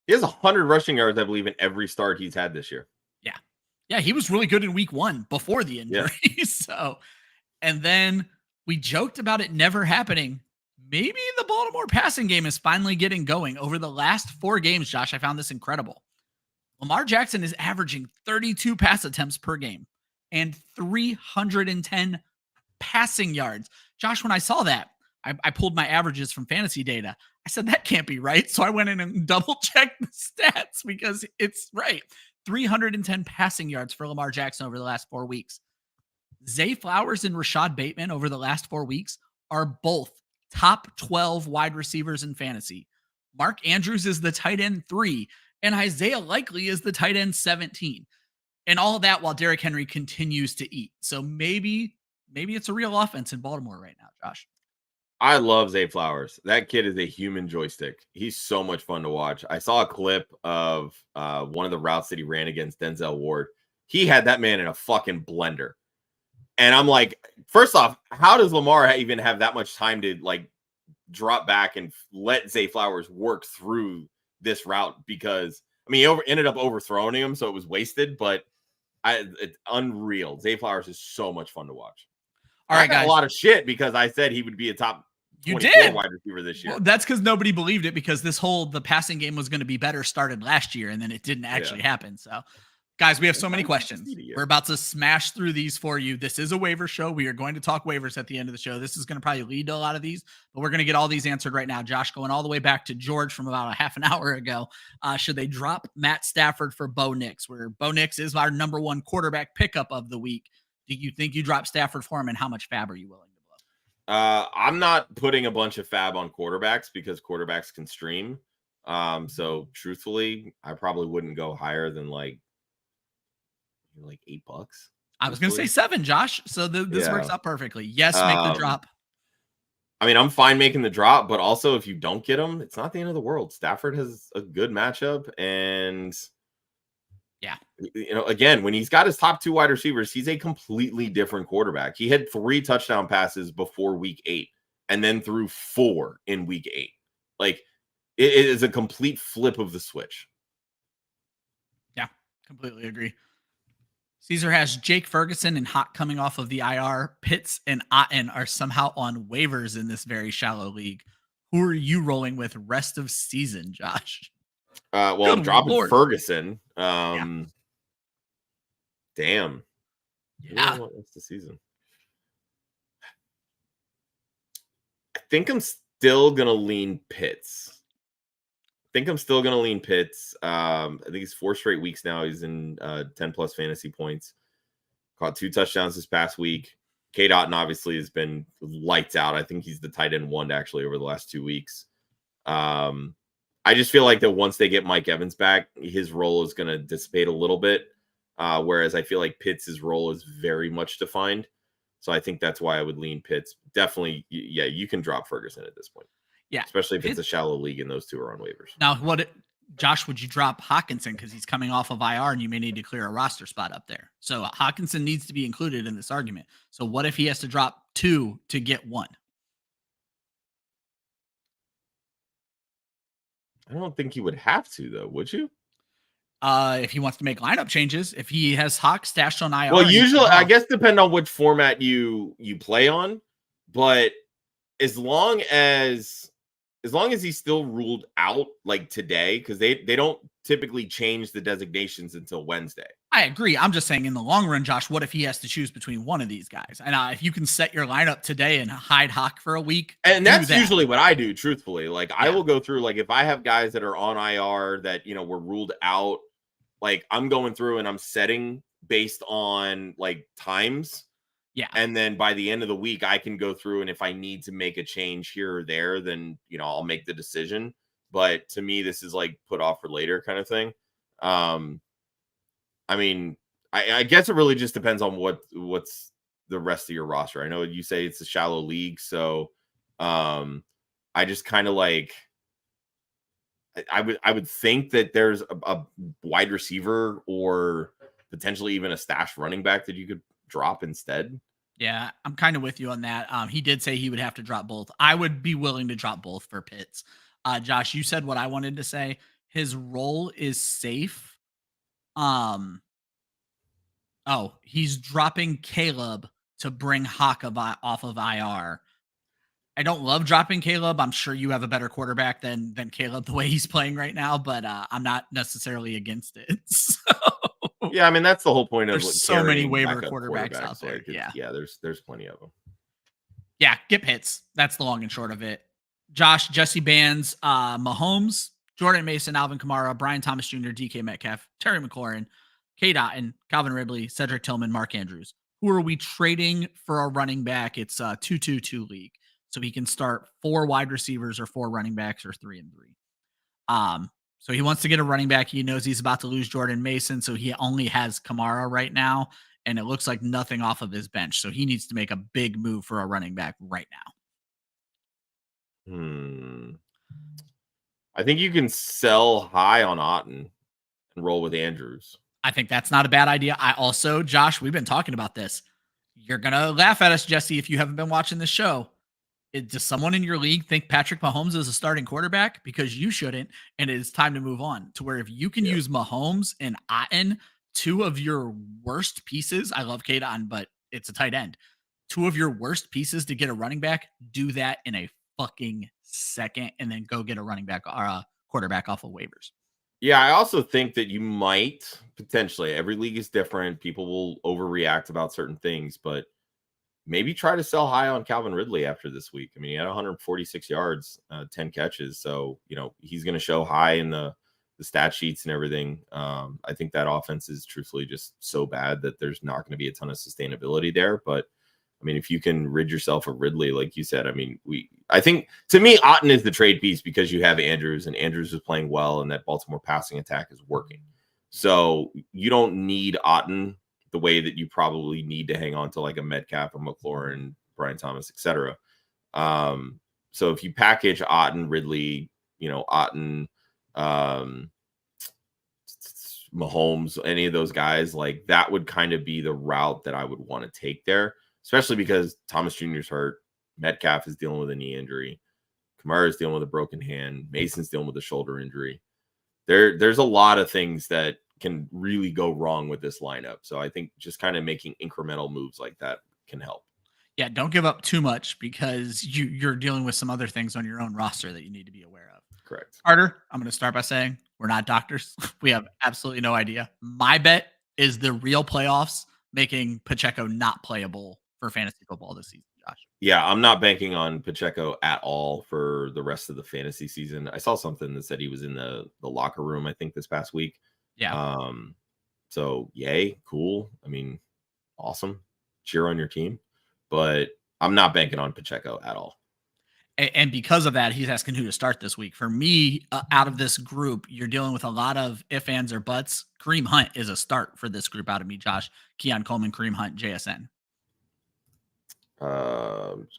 He has 100 rushing yards, I believe, in every start he's had this year. Yeah. Yeah, he was really good in week 1 before the injury. Yeah. So, and then we joked about it never happening. Maybe the Baltimore passing game is finally getting going. Over the last 4 games, Josh, I found this incredible. Lamar Jackson is averaging 32 pass attempts per game and 310 passing yards. Josh, when I saw that, I pulled my averages from fantasy data. I said, that can't be right. So I went in and double checked the stats because it's right. 310 passing yards for Lamar Jackson over the last 4 weeks. Zay Flowers and Rashad Bateman over the last 4 weeks are both top 12 wide receivers in fantasy. Mark Andrews is the tight end 3, and Isaiah Likely is the tight end 17. And all of that while Derrick Henry continues to eat. So maybe it's a real offense in Baltimore right now, Josh. I love Zay Flowers. That kid is a human joystick. He's so much fun to watch. I saw a clip of one of the routes that he ran against Denzel Ward. He had that man in a fucking blender. And I'm like, first off, how does Lamar even have that much time to like drop back and let Zay Flowers work through this route? Because I mean, he ended up overthrowing him, so it was wasted, but it's unreal. Zay Flowers is so much fun to watch. All right, guys. A lot of shit because I said he would be a top 24 wide receiver this year. Well, that's because nobody believed it, because the passing game was going to be better started last year, and then it didn't actually happen. So, guys, we have so many questions. We're about to smash through these for you. This is a waiver show. We are going to talk waivers at the end of the show. This is going to probably lead to a lot of these, but we're going to get all these answered right now. Josh, going all the way back to George from about a half an hour ago. Should they drop Matt Stafford for Bo Nix, where Bo Nix is our number one quarterback pickup of the week? Do you think you drop Stafford for him, and how much fab are you willing to blow? I'm not putting a bunch of fab on quarterbacks because quarterbacks can stream. So truthfully, I probably wouldn't go higher than like $8. I was going to say 7, Josh. So this works out perfectly. Yes, make the drop. I mean, I'm fine making the drop, but also if you don't get him, it's not the end of the world. Stafford has a good matchup, and yeah, again, when he's got his top 2 wide receivers, he's a completely different quarterback. He had 3 touchdown passes before week 8 and then threw 4 in week 8. Like, it is a complete flip of the switch. Yeah, completely agree. Caesar has Jake Ferguson and Hawk coming off of the IR. Pitts and Otten are somehow on waivers in this very shallow league. Who are you rolling with rest of season, Josh? Well, I'm dropping Lord. Ferguson. Yeah. Damn. Yeah. What's the season? I think I'm still gonna lean Pitts. I think he's 4 straight weeks now. He's in 10 plus fantasy points. Caught 2 touchdowns this past week. K. Dotton obviously has been lights out. I think he's the tight end 1 actually over the last 2 weeks. I just feel like that once they get Mike Evans back, his role is going to dissipate a little bit. Whereas I feel like Pitts' role is very much defined. So I think that's why I would lean Pitts. Definitely, yeah, you can drop Ferguson at this point. Yeah. Especially if it's a shallow league and those 2 are on waivers. Now, Josh, would you drop Hawkinson because he's coming off of IR and you may need to clear a roster spot up there? So Hawkinson needs to be included in this argument. So what if he has to drop 2 to get 1? I don't think you would have to, though, would you? If he wants to make lineup changes, if he has Hawk stashed on IR. Well, usually, I guess depend on which format you play on, but as long as he's still ruled out like today, because they don't typically change the designations until Wednesday. I agree. I'm just saying in the long run, Josh, what if he has to choose between one of these guys? And if you can set your lineup today and hide Hawk for a week. And that's usually what I do, truthfully. Like, I will go through, like, if I have guys that are on IR that, were ruled out, like, I'm going through and I'm setting based on, like, times. Yeah. And then by the end of the week, I can go through, and if I need to make a change here or there, then, I'll make the decision. But to me, this is like put off for later kind of thing. I mean, I guess it really just depends on what's the rest of your roster. I know you say it's a shallow league, so I just kind of like I would think that there's a wide receiver or potentially even a stash running back that you could drop instead. Yeah, I'm kind of with you on that. He did say he would have to drop both. I would be willing to drop both for Pitts. Josh, you said what I wanted to say. His role is safe. He's dropping Caleb to bring Hawk off of IR. I don't love dropping Caleb. I'm sure you have a better quarterback than Caleb the way he's playing right now, but I'm not necessarily against it. So. Yeah, I mean, that's the whole point of there's so many waiver quarterbacks out there. Like, yeah, there's plenty of them. Yeah, get Pitts. That's the long and short of it. Josh, Jesse Bands, Mahomes, Jordan Mason, Alvin Kamara, Brian Thomas Jr., DK Metcalf, Terry McLaurin, K. Dotton, Calvin Ridley, Cedric Tillman, Mark Andrews. Who are we trading for a running back? It's a 2-2-2 league. So he can start 4 wide receivers or 4 running backs or 3 and 3. So he wants to get a running back. He knows he's about to lose Jordan Mason, so he only has Kamara right now, and it looks like nothing off of his bench. So he needs to make a big move for a running back right now. I think you can sell high on Otten and roll with Andrews. I think that's not a bad idea. I also, Josh, we've been talking about this. You're going to laugh at us, Jesse, if you haven't been watching this show. Does someone in your league think Patrick Mahomes is a starting quarterback? Because you shouldn't, and it is time to move on to where if you can use Mahomes and Otten, two of your worst pieces. I love Kate Otten, but it's a tight end. Two of your worst pieces to get a running back, do that in a fucking second, and then go get a running back or a quarterback off of waivers. Yeah, I also think that you might potentially, every league is different. People will overreact about certain things, but maybe try to sell high on Calvin Ridley after this week. I mean, he had 146 yards, 10 catches. So, he's going to show high in the stat sheets and everything. I think that offense is truthfully just so bad that there's not going to be a ton of sustainability there. But I mean, if you can rid yourself of Ridley, like you said, I mean, I think to me, Otten is the trade piece because you have Andrews and Andrews is playing well and that Baltimore passing attack is working. So you don't need Otten the way that you probably need to hang on to like a Metcalf, a McLaurin, Brian Thomas, etc. So if you package Otten, Ridley, Otten, Mahomes, any of those guys, like that would kind of be the route that I would want to take there, especially because Thomas Jr.'s hurt. Metcalf is dealing with a knee injury. Kamara is dealing with a broken hand. Mason's dealing with a shoulder injury. There's a lot of things that can really go wrong with this lineup. So I think just kind of making incremental moves like that can help. Yeah, don't give up too much because you're dealing with some other things on your own roster that you need to be aware of. Correct. Carter, I'm going to start by saying we're not doctors. We have absolutely no idea. My bet is the real playoffs making Pacheco not playable for fantasy football this season, Josh. Yeah, I'm not banking on Pacheco at all for the rest of the fantasy season. I saw something that said he was in the locker room, I think, this past week. Yeah. So yay, cool. I mean, awesome. Cheer on your team. But I'm not banking on Pacheco at all. And because of that, he's asking who to start this week. For me, out of this group, you're dealing with a lot of ifs, ands, or buts. Kareem Hunt is a start for this group out of me, Josh. Keon Coleman, Kareem Hunt, JSN.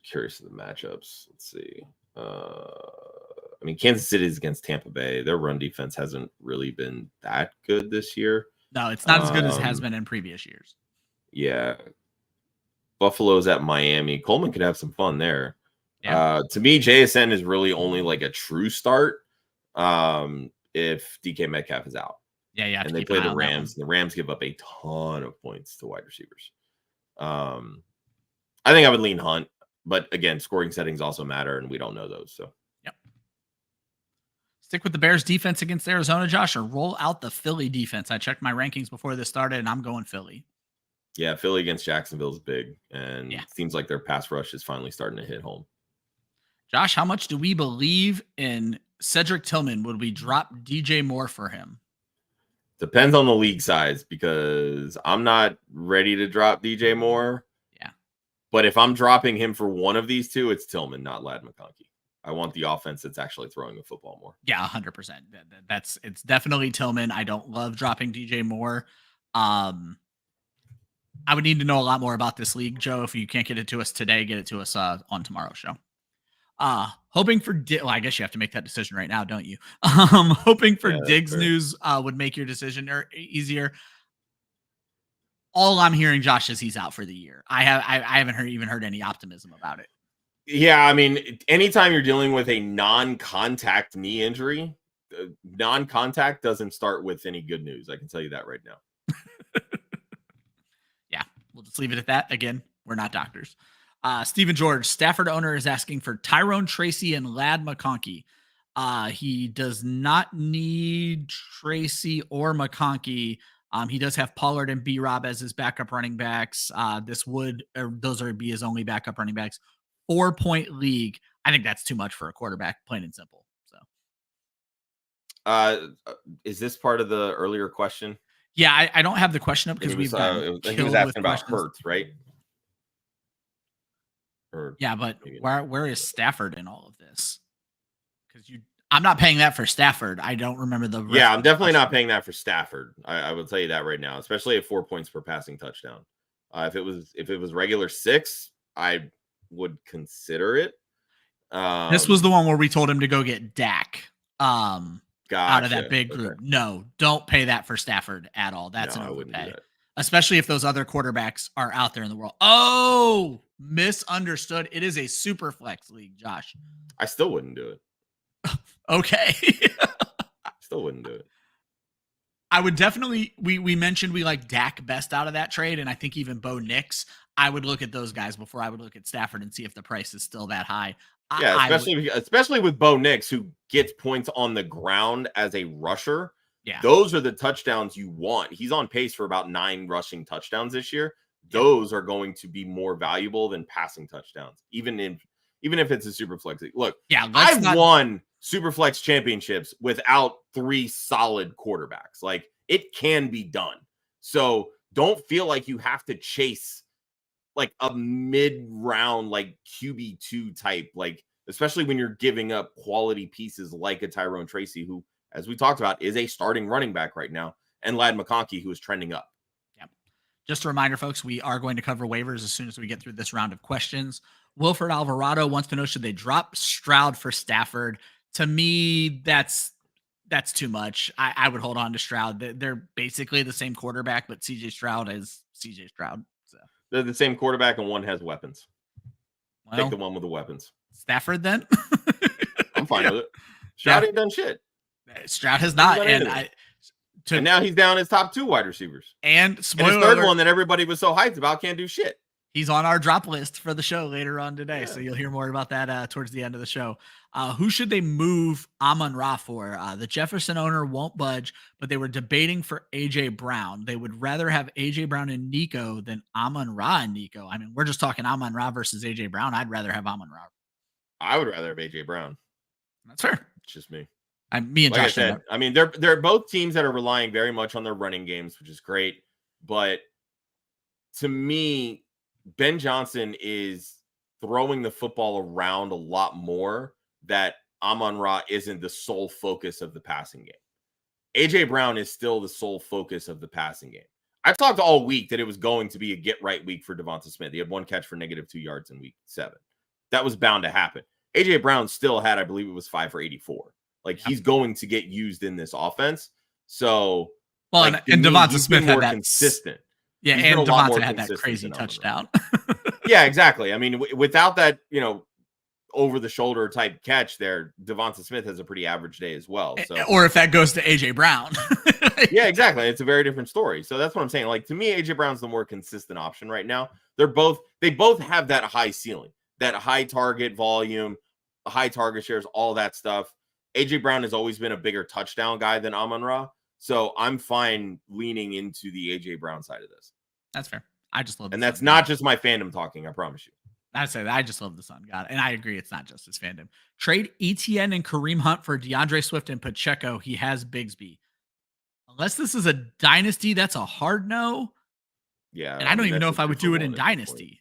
Curious of the matchups. Let's see. I mean, Kansas City is against Tampa Bay. Their run defense hasn't really been that good this year. No, it's not as good as it has been in previous years. Yeah. Buffalo's at Miami. Coleman could have some fun there. Yeah. To me, JSN is really only like a true start if DK Metcalf is out. Yeah. And they play the Rams. And the Rams give up a ton of points to wide receivers. I think I would lean Hunt. But again, scoring settings also matter, and we don't know those. So, yep. Stick with the Bears defense against Arizona, Josh, or roll out the Philly defense. I checked my rankings before this started, and I'm going Philly. Yeah, Philly against Jacksonville is big, and it seems like their pass rush is finally starting to hit home. Josh, how much do we believe in Cedric Tillman? Would we drop DJ Moore for him? Depends on the league size, because I'm not ready to drop DJ Moore. But if I'm dropping him for one of these two, it's Tillman, not Ladd McConkey. I want the offense that's actually throwing the football more. Yeah, 100%. It's definitely Tillman. I don't love dropping DJ Moore. I would need to know a lot more about this league, Joe. If you can't get it to us today, get it to us on tomorrow's show. Hoping for I guess you have to make that decision right now, don't you? Hoping for Diggs news would make your decision easier. All I'm hearing, Josh, is he's out for the year. I haven't even heard any optimism about it. Yeah, I mean, anytime you're dealing with a non-contact knee injury, non-contact doesn't start with any good news. I can tell you that right now. Yeah, we'll just leave it at that. Again, we're not doctors. Stephen George, Stafford owner, is asking for Tyrone Tracy and Ladd McConkey. He does not need Tracy or McConkey. He does have Pollard and B-Rob as his backup running backs. Those would be his only backup running backs. 4-point league. I think that's too much for a quarterback, plain and simple. So, is this part of the earlier question? Yeah, I don't have the question up because we've gotten killed he was asking about questions. Hurts, right? Yeah, but where is Stafford in all of this? Because I'm not paying that for Stafford. I don't remember the rest. Yeah, I'm definitely not paying that for Stafford. I will tell you that right now, especially at 4 points per passing touchdown. If it was regular 6, I would consider it. This was the one where we told him to go get Dak out of that big group. Okay. No, don't pay that for Stafford at all. That's an I wouldn't do overpay. that. Especially if those other quarterbacks are out there in the world. Oh, misunderstood. It is a super flex league, Josh. I still wouldn't do it. Okay. Still wouldn't do it. I would definitely, we mentioned we like Dak best out of that trade, and I think even Bo Nix, I would look at those guys before I would look at Stafford and see if the price is still that high. Yeah, especially with Bo Nix, who gets points on the ground as a rusher. Yeah. Those are the touchdowns you want. He's on pace for about 9 rushing touchdowns this year. Those are going to be more valuable than passing touchdowns, even if it's a super flex league. Look, I've won super flex championships without 3 solid quarterbacks. Like, it can be done. So don't feel like you have to chase like a mid-round, like QB2 type, like, especially when you're giving up quality pieces like a Tyrone Tracy, who, as we talked about, is a starting running back right now, and Ladd McConkey, who is trending up. Yep. Just a reminder, folks, we are going to cover waivers as soon as we get through this round of questions. Wilfred Alvarado wants to know, should they drop Stroud for Stafford? To me, that's too much. I would hold on to Stroud. They're basically the same quarterback, but CJ Stroud is CJ Stroud. So they're the same quarterback, and one has weapons. Well, take the one with the weapons. Stafford, then? I'm fine with it. Stroud ain't done shit. Stroud has not, and now he's down his top 2 wide receivers. And his third one that everybody was so hyped about can't do shit. He's on our drop list for the show later on today, so you'll hear more about that towards the end of the show. Who should they move Amon-Ra for? The Jefferson owner won't budge, but they were debating for A.J. Brown. They would rather have A.J. Brown and Nico than Amon-Ra and Nico. I mean, we're just talking Amon-Ra versus A.J. Brown. I'd rather have Amon-Ra. I would rather have A.J. Brown. That's fair. It's just me. Me and like Josh I said, I mean, they're both teams that are relying very much on their running games, which is great. But to me, Ben Johnson is throwing the football around a lot more, that Amon-Ra isn't the sole focus of the passing game. A.J. Brown is still the sole focus of the passing game. I've talked all week that it was going to be a get-right week for Devonta Smith. He had 1 catch for -2 yards in week 7. That was bound to happen. A.J. Brown still had, I believe it was 5 for 84. Like, he's going to get used in this offense. So, well, like, and Devonta Smith had that consistent. Yeah, he's and Devonta had that crazy touchdown. Yeah, exactly. I mean, without that, over the shoulder type catch there, Devonta Smith has a pretty average day as well. So, or if that goes to A.J. Brown. Yeah, exactly. It's a very different story. So that's what I'm saying. Like, to me, A.J. Brown's the more consistent option right now. They both have that high ceiling, that high target volume, high target shares, all that stuff. A.J. Brown has always been a bigger touchdown guy than Amon-Ra. So I'm fine leaning into the A.J. Brown side of this. That's fair. I just love And that's not just my fandom talking, I promise you. I say that I just love the Sun God. And I agree, it's not just his fandom. Trade ETN and Kareem Hunt for DeAndre Swift and Pacheco. He has Bigsby. Unless this is a dynasty, that's a hard no. Yeah. And I don't even know if I would do it in dynasty.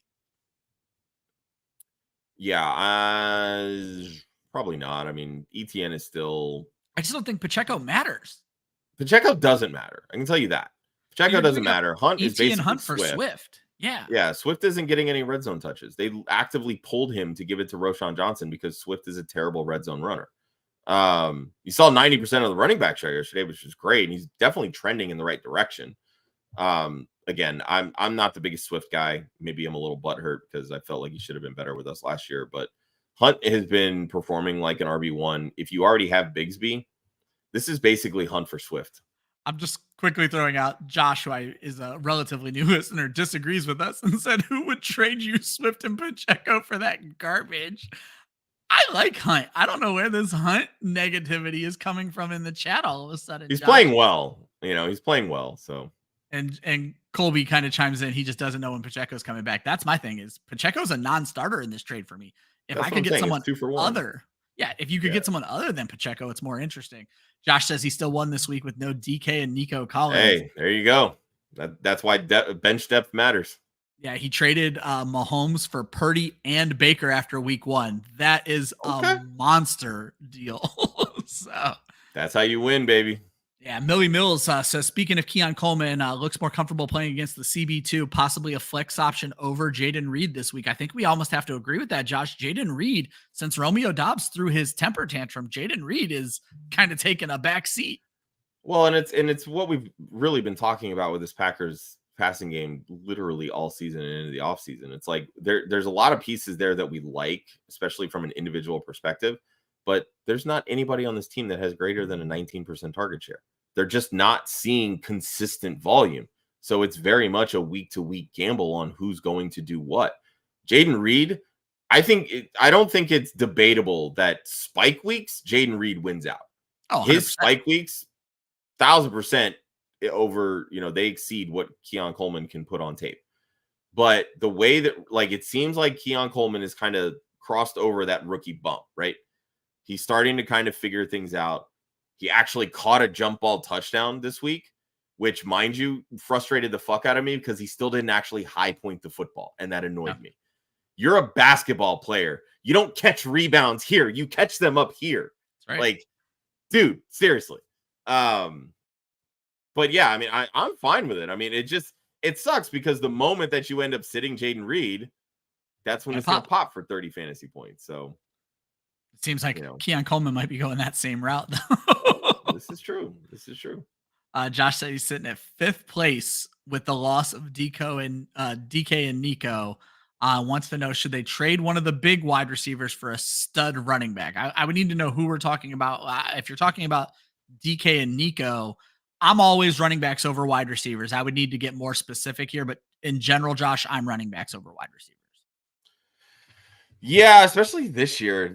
Yeah, probably not. I mean, ETN is still... I just don't think Pacheco matters. Pacheco doesn't matter. I can tell you that. Pacheco doesn't matter. Hunt is basically Hunt for Swift. Yeah. Yeah, Swift isn't getting any red zone touches. They actively pulled him to give it to Roschon Johnson because Swift is a terrible red zone runner. You saw 90% of the running back share yesterday, which is great, and he's definitely trending in the right direction. Again, I'm not the biggest Swift guy. Maybe I'm a little butthurt because I felt like he should have been better with us last year, but Hunt has been performing like an RB1. If you already have Bigsby, this is basically Hunt for Swift. I'm just quickly throwing out Josh, who is a relatively new listener, disagrees with us and said, who would trade you Swift and Pacheco for that garbage? I like Hunt. I don't know where this Hunt negativity is coming from in the chat all of a sudden. He's playing well. He's playing well. So, and Colby kind of chimes in. He just doesn't know when Pacheco's coming back. That's my thing, is Pacheco's a non-starter in this trade for me. If I could get someone other, if you could get someone other than Pacheco, it's more interesting. Josh says he still won this week with no DK and Nico Collins. Hey, there you go. That's why bench depth matters. Yeah, he traded Mahomes for Purdy and Baker after week 1. That is a monster deal. So that's how you win, baby. Yeah, Millie Mills says, speaking of Keon Coleman, looks more comfortable playing against the CB2, possibly a flex option over Jaden Reed this week. I think we almost have to agree with that, Josh. Jaden Reed, since Romeo Dobbs threw his temper tantrum, Jaden Reed is kind of taking a back seat. Well, and it's what we've really been talking about with this Packers passing game literally all season and into the offseason. It's like there's a lot of pieces there that we like, especially from an individual perspective, but there's not anybody on this team that has greater than a 19% target share. They're just not seeing consistent volume. So it's very much a week-to-week gamble on who's going to do what. Jaden Reed, I don't think it's debatable that spike weeks, Jaden Reed wins out. Oh, his spike weeks, 1,000% over, they exceed what Keon Coleman can put on tape. But the way that, it seems like Keon Coleman is kind of crossed over that rookie bump, right? He's starting to kind of figure things out. He actually caught a jump ball touchdown this week, which, mind you, frustrated the fuck out of me because he still didn't actually high point the football, and that annoyed me. You're a basketball player. You don't catch rebounds here. You catch them up here. That's right. Dude, seriously. But yeah, I mean, I'm fine with it. I mean, it sucks because the moment that you end up sitting Jaden Reed, that's when it's going to pop for 30 fantasy points. So it seems like Keon Coleman might be going that same route. This is true. Josh said he's sitting at 5th place with the loss of DK and Nico. Wants to know, should they trade one of the big wide receivers for a stud running back? I would need to know who we're talking about. If you're talking about DK and Nico, I'm always running backs over wide receivers. I would need to get more specific here, but in general, Josh, I'm running backs over wide receivers. Yeah, especially this year.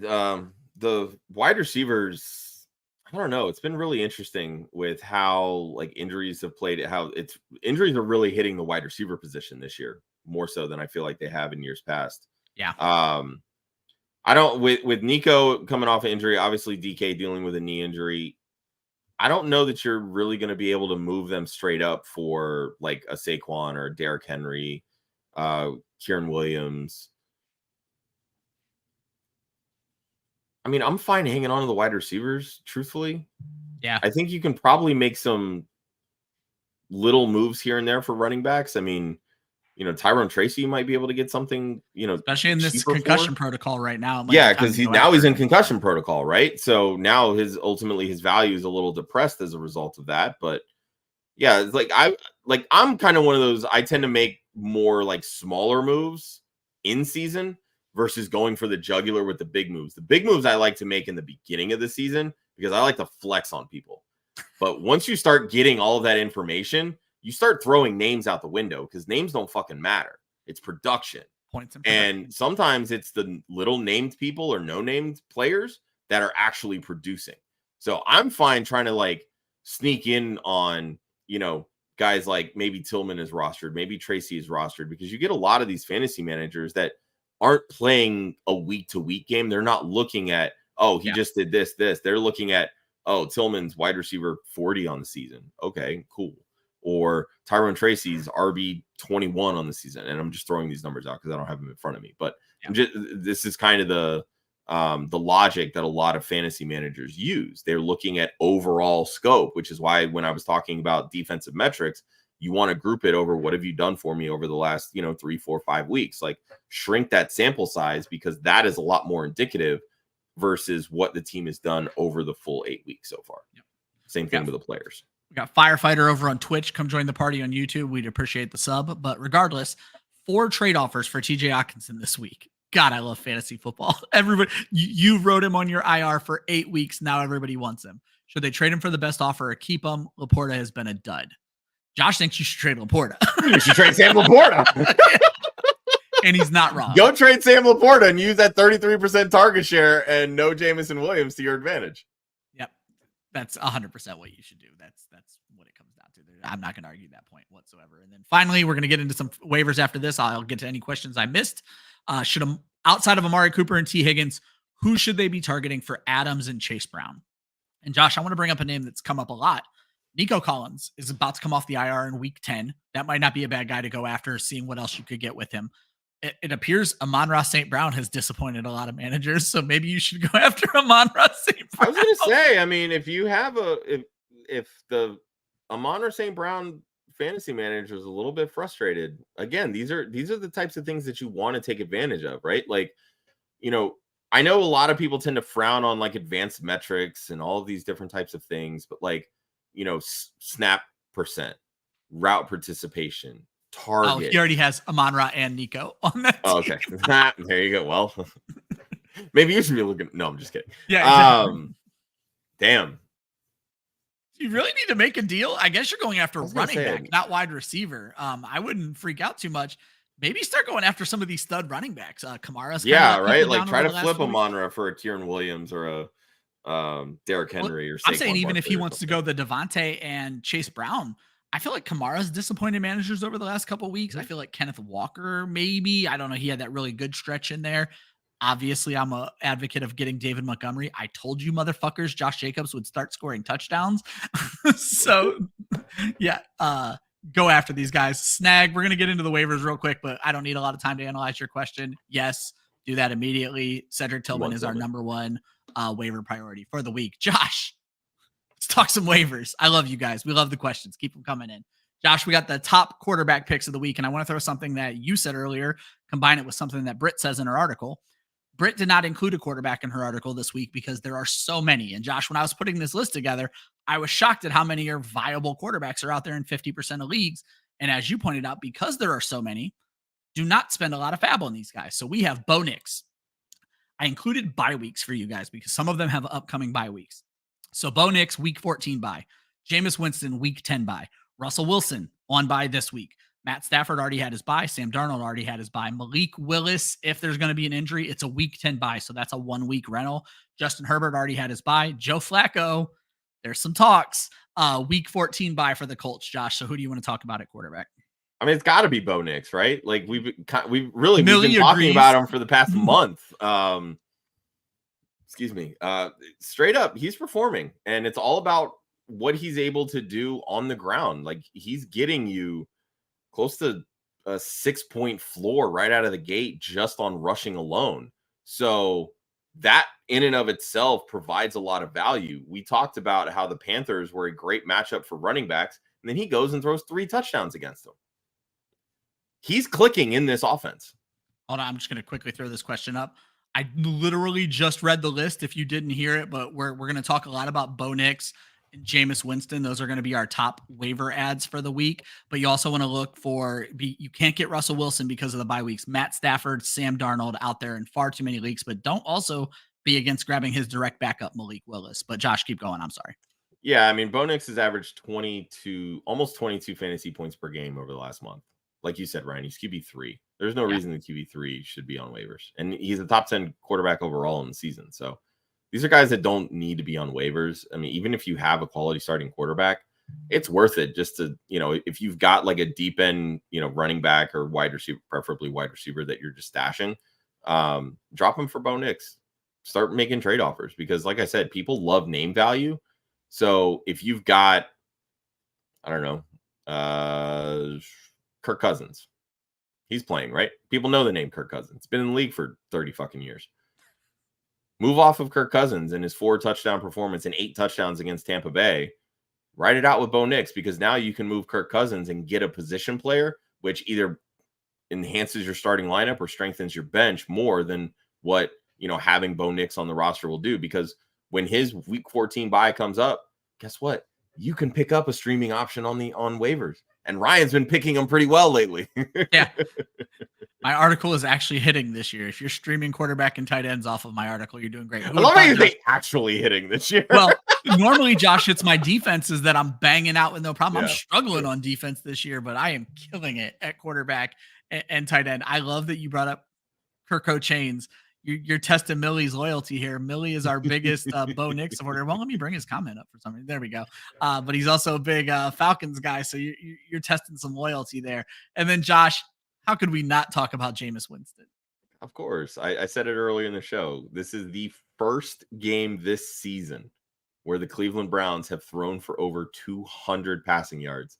The wide receivers, I don't know. It's been really interesting with how injuries have played. Injuries are really hitting the wide receiver position this year more so than I feel like they have in years past. Yeah. I don't with Nico coming off an injury, obviously DK dealing with a knee injury. I don't know that you're really going to be able to move them straight up for a Saquon or Derrick Henry, Kieran Williams. I mean, I'm fine hanging on to the wide receivers, truthfully. Yeah. I think you can probably make some little moves here and there for running backs. I mean, Tyrone Tracy might be able to get something, especially in this concussion protocol right now. Yeah, because he's in concussion protocol, right? So now his value is a little depressed as a result of that. But yeah, it's I'm kind of one of those. I tend to make more smaller moves in season versus going for the jugular with the big moves. The big moves I like to make in the beginning of the season because I like to flex on people. But once you start getting all of that information, you start throwing names out the window because names don't fucking matter. It's production. Points and sometimes it's the little named people or no named players that are actually producing. So I'm fine trying to sneak in on, guys like maybe Tillman is rostered, maybe Tracy is rostered, because you get a lot of these fantasy managers that aren't playing a week-to-week game. They're not looking at, he just did this. They're looking at, Tillman's wide receiver 40 on the season. Okay, cool. Or Tyrone Tracy's RB 21 on the season. And I'm just throwing these numbers out because I don't have them in front of me. But this is kind of the logic that a lot of fantasy managers use. They're looking at overall scope, which is why when I was talking about defensive metrics, you want to group it over what have you done for me over the last, 3, 4, 5 weeks. Shrink that sample size because that is a lot more indicative versus what the team has done over the full 8 weeks so far. Yep. Same thing with the players. We got Firefighter over on Twitch. Come join the party on YouTube. We'd appreciate the sub. But regardless, 4 trade offers for TJ Hockenson this week. God, I love fantasy football. Everybody, you wrote him on your IR for 8 weeks. Now everybody wants him. Should they trade him for the best offer or keep him? Laporta has been a dud. Josh thinks you should trade Laporta. You should trade Sam Laporta. And he's not wrong. Go trade Sam Laporta and use that 33% target share and no Jameson Williams to your advantage. Yep. That's 100% what you should do. That's what it comes down to. I'm not going to argue that point whatsoever. And then finally, we're going to get into some waivers after this. I'll get to any questions I missed. Outside of Amari Cooper and T. Higgins, who should they be targeting for Adams and Chase Brown? And Josh, I want to bring up a name that's come up a lot. Nico Collins is about to come off the IR in week 10. That might not be a bad guy to go after, seeing what else you could get with him. It appears Amon-Ra St. Brown has disappointed a lot of managers, so maybe you should go after Amon-Ra St. Brown. I was going to say, I mean, if you have if the Amon-Ra St. Brown fantasy manager is a little bit frustrated, again, these are the types of things that you want to take advantage of, right? Like, I know a lot of people tend to frown on like advanced metrics and all of these different types of things, but like, snap percent, route participation, target. Oh, he already has Amon-Ra and Nico on that team. Oh, okay. There you go. Well, maybe you should be looking. No, I'm just kidding. Yeah. Damn. You really need to make a deal. I guess you're going after running back, say, not wide receiver. I wouldn't freak out too much. Maybe start going after some of these stud running backs. Kamara's right. Like try to flip a Monra for a Kieran Williams or a Derrick Henry or Saquon I'm saying even Barkley if he wants to go the Devontae and Chase Brown, I feel like Kamara's disappointed managers over the last couple of weeks. I feel like Kenneth Walker, maybe. I don't know. He had that really good stretch in there. Obviously, I'm an advocate of getting David Montgomery. I told you, motherfuckers, Josh Jacobs would start scoring touchdowns. So, yeah, go after these guys. Snag, we're going to get into the waivers real quick, but I don't need a lot of time to analyze your question. Yes, do that immediately. Cedric Tillman is our number one waiver priority for the week. Josh, let's talk some waivers. I love you guys. We love the questions. Keep them coming in. Josh, we got the top quarterback picks of the week, and I want to throw something that you said earlier, combine it with something that Britt says in her article. Britt did not include a quarterback in her article this week because there are so many. And Josh, when I was putting this list together, I was shocked at how many are viable quarterbacks are out there in 50% of leagues. And as you pointed out, because there are so many, do not spend a lot of fab on these guys. So we have Bo Nix. I included bye weeks for you guys because some of them have upcoming bye weeks. So Bo Nix, week 14 bye. Jameis Winston, week 10 bye. Russell Wilson on bye this week. Matt Stafford already had his bye. Sam Darnold already had his bye. Malik Willis, if there's going to be an injury, it's a week 10 bye. So that's a 1 week rental. Justin Herbert already had his bye. Joe Flacco, there's some talks. Week 14 bye for the Colts, Josh. So who do you want to talk about at quarterback? I mean, it's got to be Bo Nix, right? Like we've been talking about him for the past month. Excuse me. Straight up, he's performing, and it's all about what he's able to do on the ground. Like he's getting you close to a 6-point floor right out of the gate just on rushing alone. So that in and of itself provides a lot of value. We talked about how the Panthers were a great matchup for running backs, and then he goes and throws 3 touchdowns against them. He's clicking in this offense. Hold on, I'm just going to quickly throw this question up. I literally just read the list if you didn't hear it, but we're going to talk a lot about Bo Nix and Jameis Winston. Those are going to be our top waiver ads for the week. But you also want to look for, you can't get Russell Wilson because of the bye weeks. Matt Stafford, Sam Darnold out there in far too many leagues, but don't also be against grabbing his direct backup, Malik Willis. But Josh, keep going. I'm sorry. Yeah, I mean, Bo Nix has averaged almost 22 fantasy points per game over the last month. Like you said, Ryan, he's QB3. There's no reason the QB3 should be on waivers. And he's a top 10 quarterback overall in the season. So these are guys that don't need to be on waivers. I mean, even if you have a quality starting quarterback, it's worth it just to, if you've got like a deep end, running back or wide receiver, preferably wide receiver that you're just stashing, drop him for Bo Nix. Start making trade offers because, like I said, people love name value. So if you've got, I don't know, Kirk Cousins, he's playing, right? People know the name Kirk Cousins. Been in the league for 30 fucking years. Move off of Kirk Cousins and his 4 touchdown performance and 8 touchdowns against Tampa Bay. Write it out with Bo Nix because now you can move Kirk Cousins and get a position player, which either enhances your starting lineup or strengthens your bench more than what, having Bo Nix on the roster will do. Because when his week 14 bye comes up, guess what? You can pick up a streaming option on waivers. And Ryan's been picking them pretty well lately. Yeah. My article is actually hitting this year. If you're streaming quarterback and tight ends off of my article, you're doing great. I love how you say actually hitting this year. Well, normally, Josh, it's my defenses that I'm banging out with no problem. I'm struggling on defense this year, but I am killing it at quarterback and tight end. I love that you brought up Kirko Chains. You're testing Millie's loyalty here. Millie is our biggest Bo Nix supporter. Well, let me bring his comment up for some reason. There we go. But he's also a big Falcons guy, so you're testing some loyalty there. And then, Josh, how could we not talk about Jameis Winston? Of course. I said it earlier in the show. This is the first game this season where the Cleveland Browns have thrown for over 200 passing yards.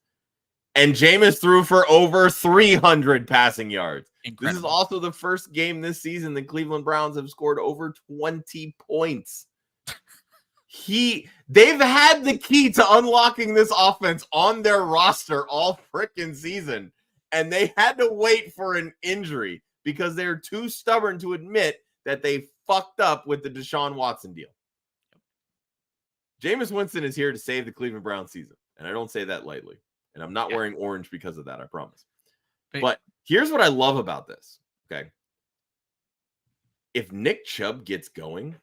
And Jameis threw for over 300 passing yards. Incredible. This is also the first game this season the Cleveland Browns have scored over 20 points. They've had the key to unlocking this offense on their roster all freaking season, and they had to wait for an injury because they're too stubborn to admit that they fucked up with the Deshaun Watson deal. Jameis Winston is here to save the Cleveland Browns season, and I don't say that lightly. And I'm not wearing orange because of that, I promise. But here's what I love about this, okay? If Nick Chubb gets going,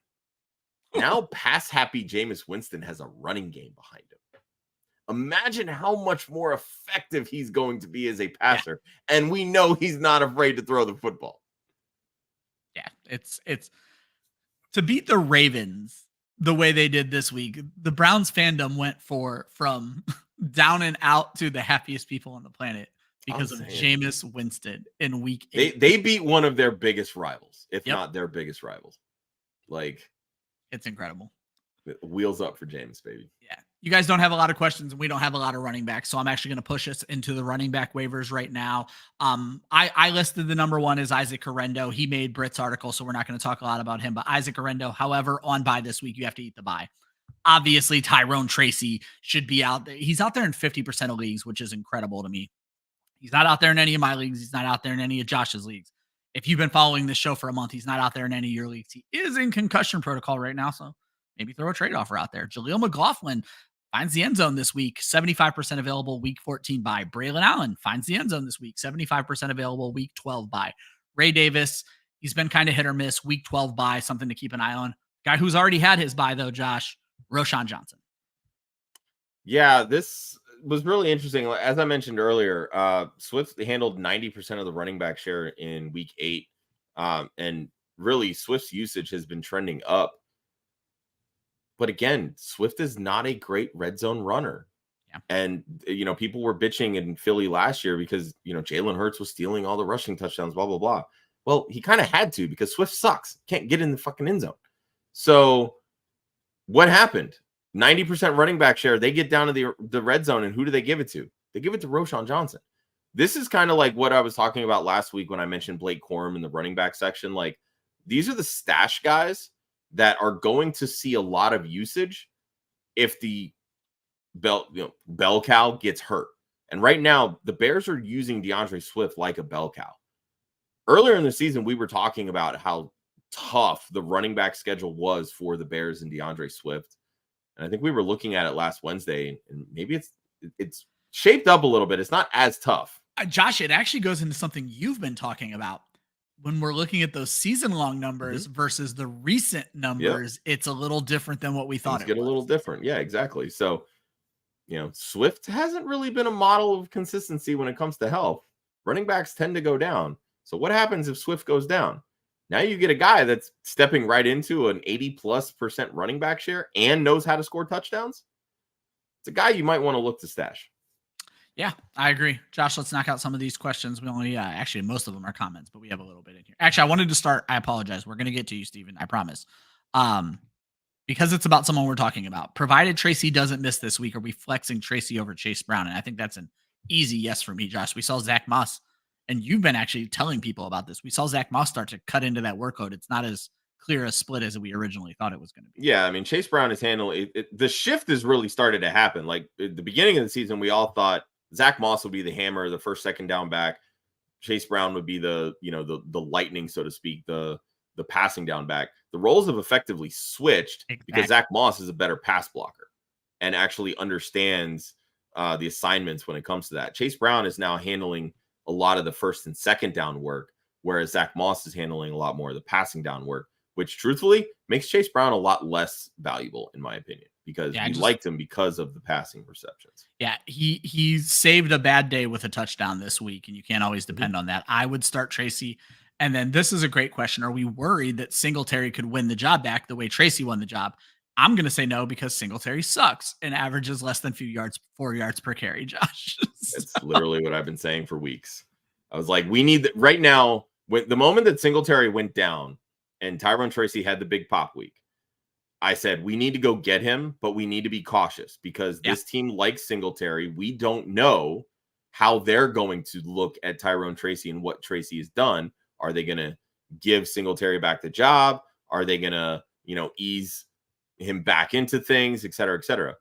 now pass-happy Jameis Winston has a running game behind him. Imagine how much more effective he's going to be as a passer. Yeah. And we know he's not afraid to throw the football. Yeah, it's to beat the Ravens the way they did this week. The Browns fandom went from down and out to the happiest people on the planet because of Jameis Winston in week 8. They beat one of their biggest rivals, if not their biggest rivals. Like, it's incredible. Wheels up for James, baby. Yeah. You guys don't have a lot of questions and we don't have a lot of running backs. So I'm actually going to push us into the running back waivers right now. I listed the number one is Isaac Orendo. He made Britt's article, so we're not going to talk a lot about him, but Isaac Orendo, however, on bye this week, you have to eat the bye. Obviously, Tyrone Tracy should be out there. He's out there in 50% of leagues, which is incredible to me. He's not out there in any of my leagues. He's not out there in any of Josh's leagues. If you've been following this show for a month, he's not out there in any of your leagues. He is in concussion protocol right now, so maybe throw a trade offer out there. Jaleel McLaughlin finds the end zone this week, 75% available week 14 bye. Braylon Allen finds the end zone this week, 75% available week 12 bye. Ray Davis, he's been kind of hit or miss, week 12 bye, something to keep an eye on. Guy who's already had his bye, though, Josh, Roschon Johnson. Yeah, this was really interesting. As I mentioned earlier, Swift handled 90% of the running back share in week 8. And really, Swift's usage has been trending up. But again, Swift is not a great red zone runner. Yeah. And, people were bitching in Philly last year because, Jalen Hurts was stealing all the rushing touchdowns, blah, blah, blah. Well, he kind of had to because Swift sucks. Can't get in the fucking end zone. So what happened? 90% running back share. They get down to the red zone, and who do they give it to? They give it to Roschon Johnson. This is kind of like what I was talking about last week when I mentioned Blake Corum in the running back section. Like, these are the stash guys that are going to see a lot of usage if the bell cow gets hurt. And right now, the Bears are using DeAndre Swift like a bell cow. Earlier in the season, we were talking about how tough the running back schedule was for the Bears and DeAndre Swift. And I think we were looking at it last Wednesday, and maybe it's shaped up a little bit. It's not as tough. Josh, it actually goes into something you've been talking about. When we're looking at those season-long numbers versus the recent numbers, it's a little different than what we thought it was. Get a little different. Yeah, exactly. So, Swift hasn't really been a model of consistency when it comes to health. Running backs tend to go down. So what happens if Swift goes down? Now you get a guy that's stepping right into an 80+% running back share and knows how to score touchdowns. It's a guy you might want to look to stash. Yeah, I agree. Josh, let's knock out some of these questions. We only, actually, most of them are comments, but we have a little bit in here. Actually, I wanted to start. I apologize. We're going to get to you, Steven. I promise. Because it's about someone we're talking about. Provided Tracy doesn't miss this week, are we flexing Tracy over Chase Brown? And I think that's an easy yes for me, Josh. We saw Zach Moss, and you've been actually telling people about this. We saw Zach Moss start to cut into that workload. It's not as clear a split as we originally thought it was going to be. Yeah, I mean, Chase Brown is handling it. The shift has really started to happen. Like at the beginning of the season, we all thought Zach Moss would be the hammer, the first, second down back. Chase Brown would be the lightning, so to speak, the passing down back. The roles have effectively switched because Zach Moss is a better pass blocker and actually understands the assignments when it comes to that. Chase Brown is now handling a lot of the first and second down work, whereas Zach Moss is handling a lot more of the passing down work, which truthfully makes Chase Brown a lot less valuable, in my opinion, because we liked him because of the passing receptions. Yeah, he saved a bad day with a touchdown this week, and you can't always depend on that. I would start Tracy. And then this is a great question. Are we worried that Singletary could win the job back the way Tracy won the job? I'm going to say no, because Singletary sucks and averages less than 4 yards per carry, Josh. That's literally what I've been saying for weeks. I was like, we need right now, when the moment that Singletary went down and Tyrone Tracy had the big pop week, I said, we need to go get him, but we need to be cautious because this team likes Singletary. We don't know how they're going to look at Tyrone Tracy and what Tracy has done. Are they going to give Singletary back the job? Are they going to, ease him back into things, et cetera, et cetera.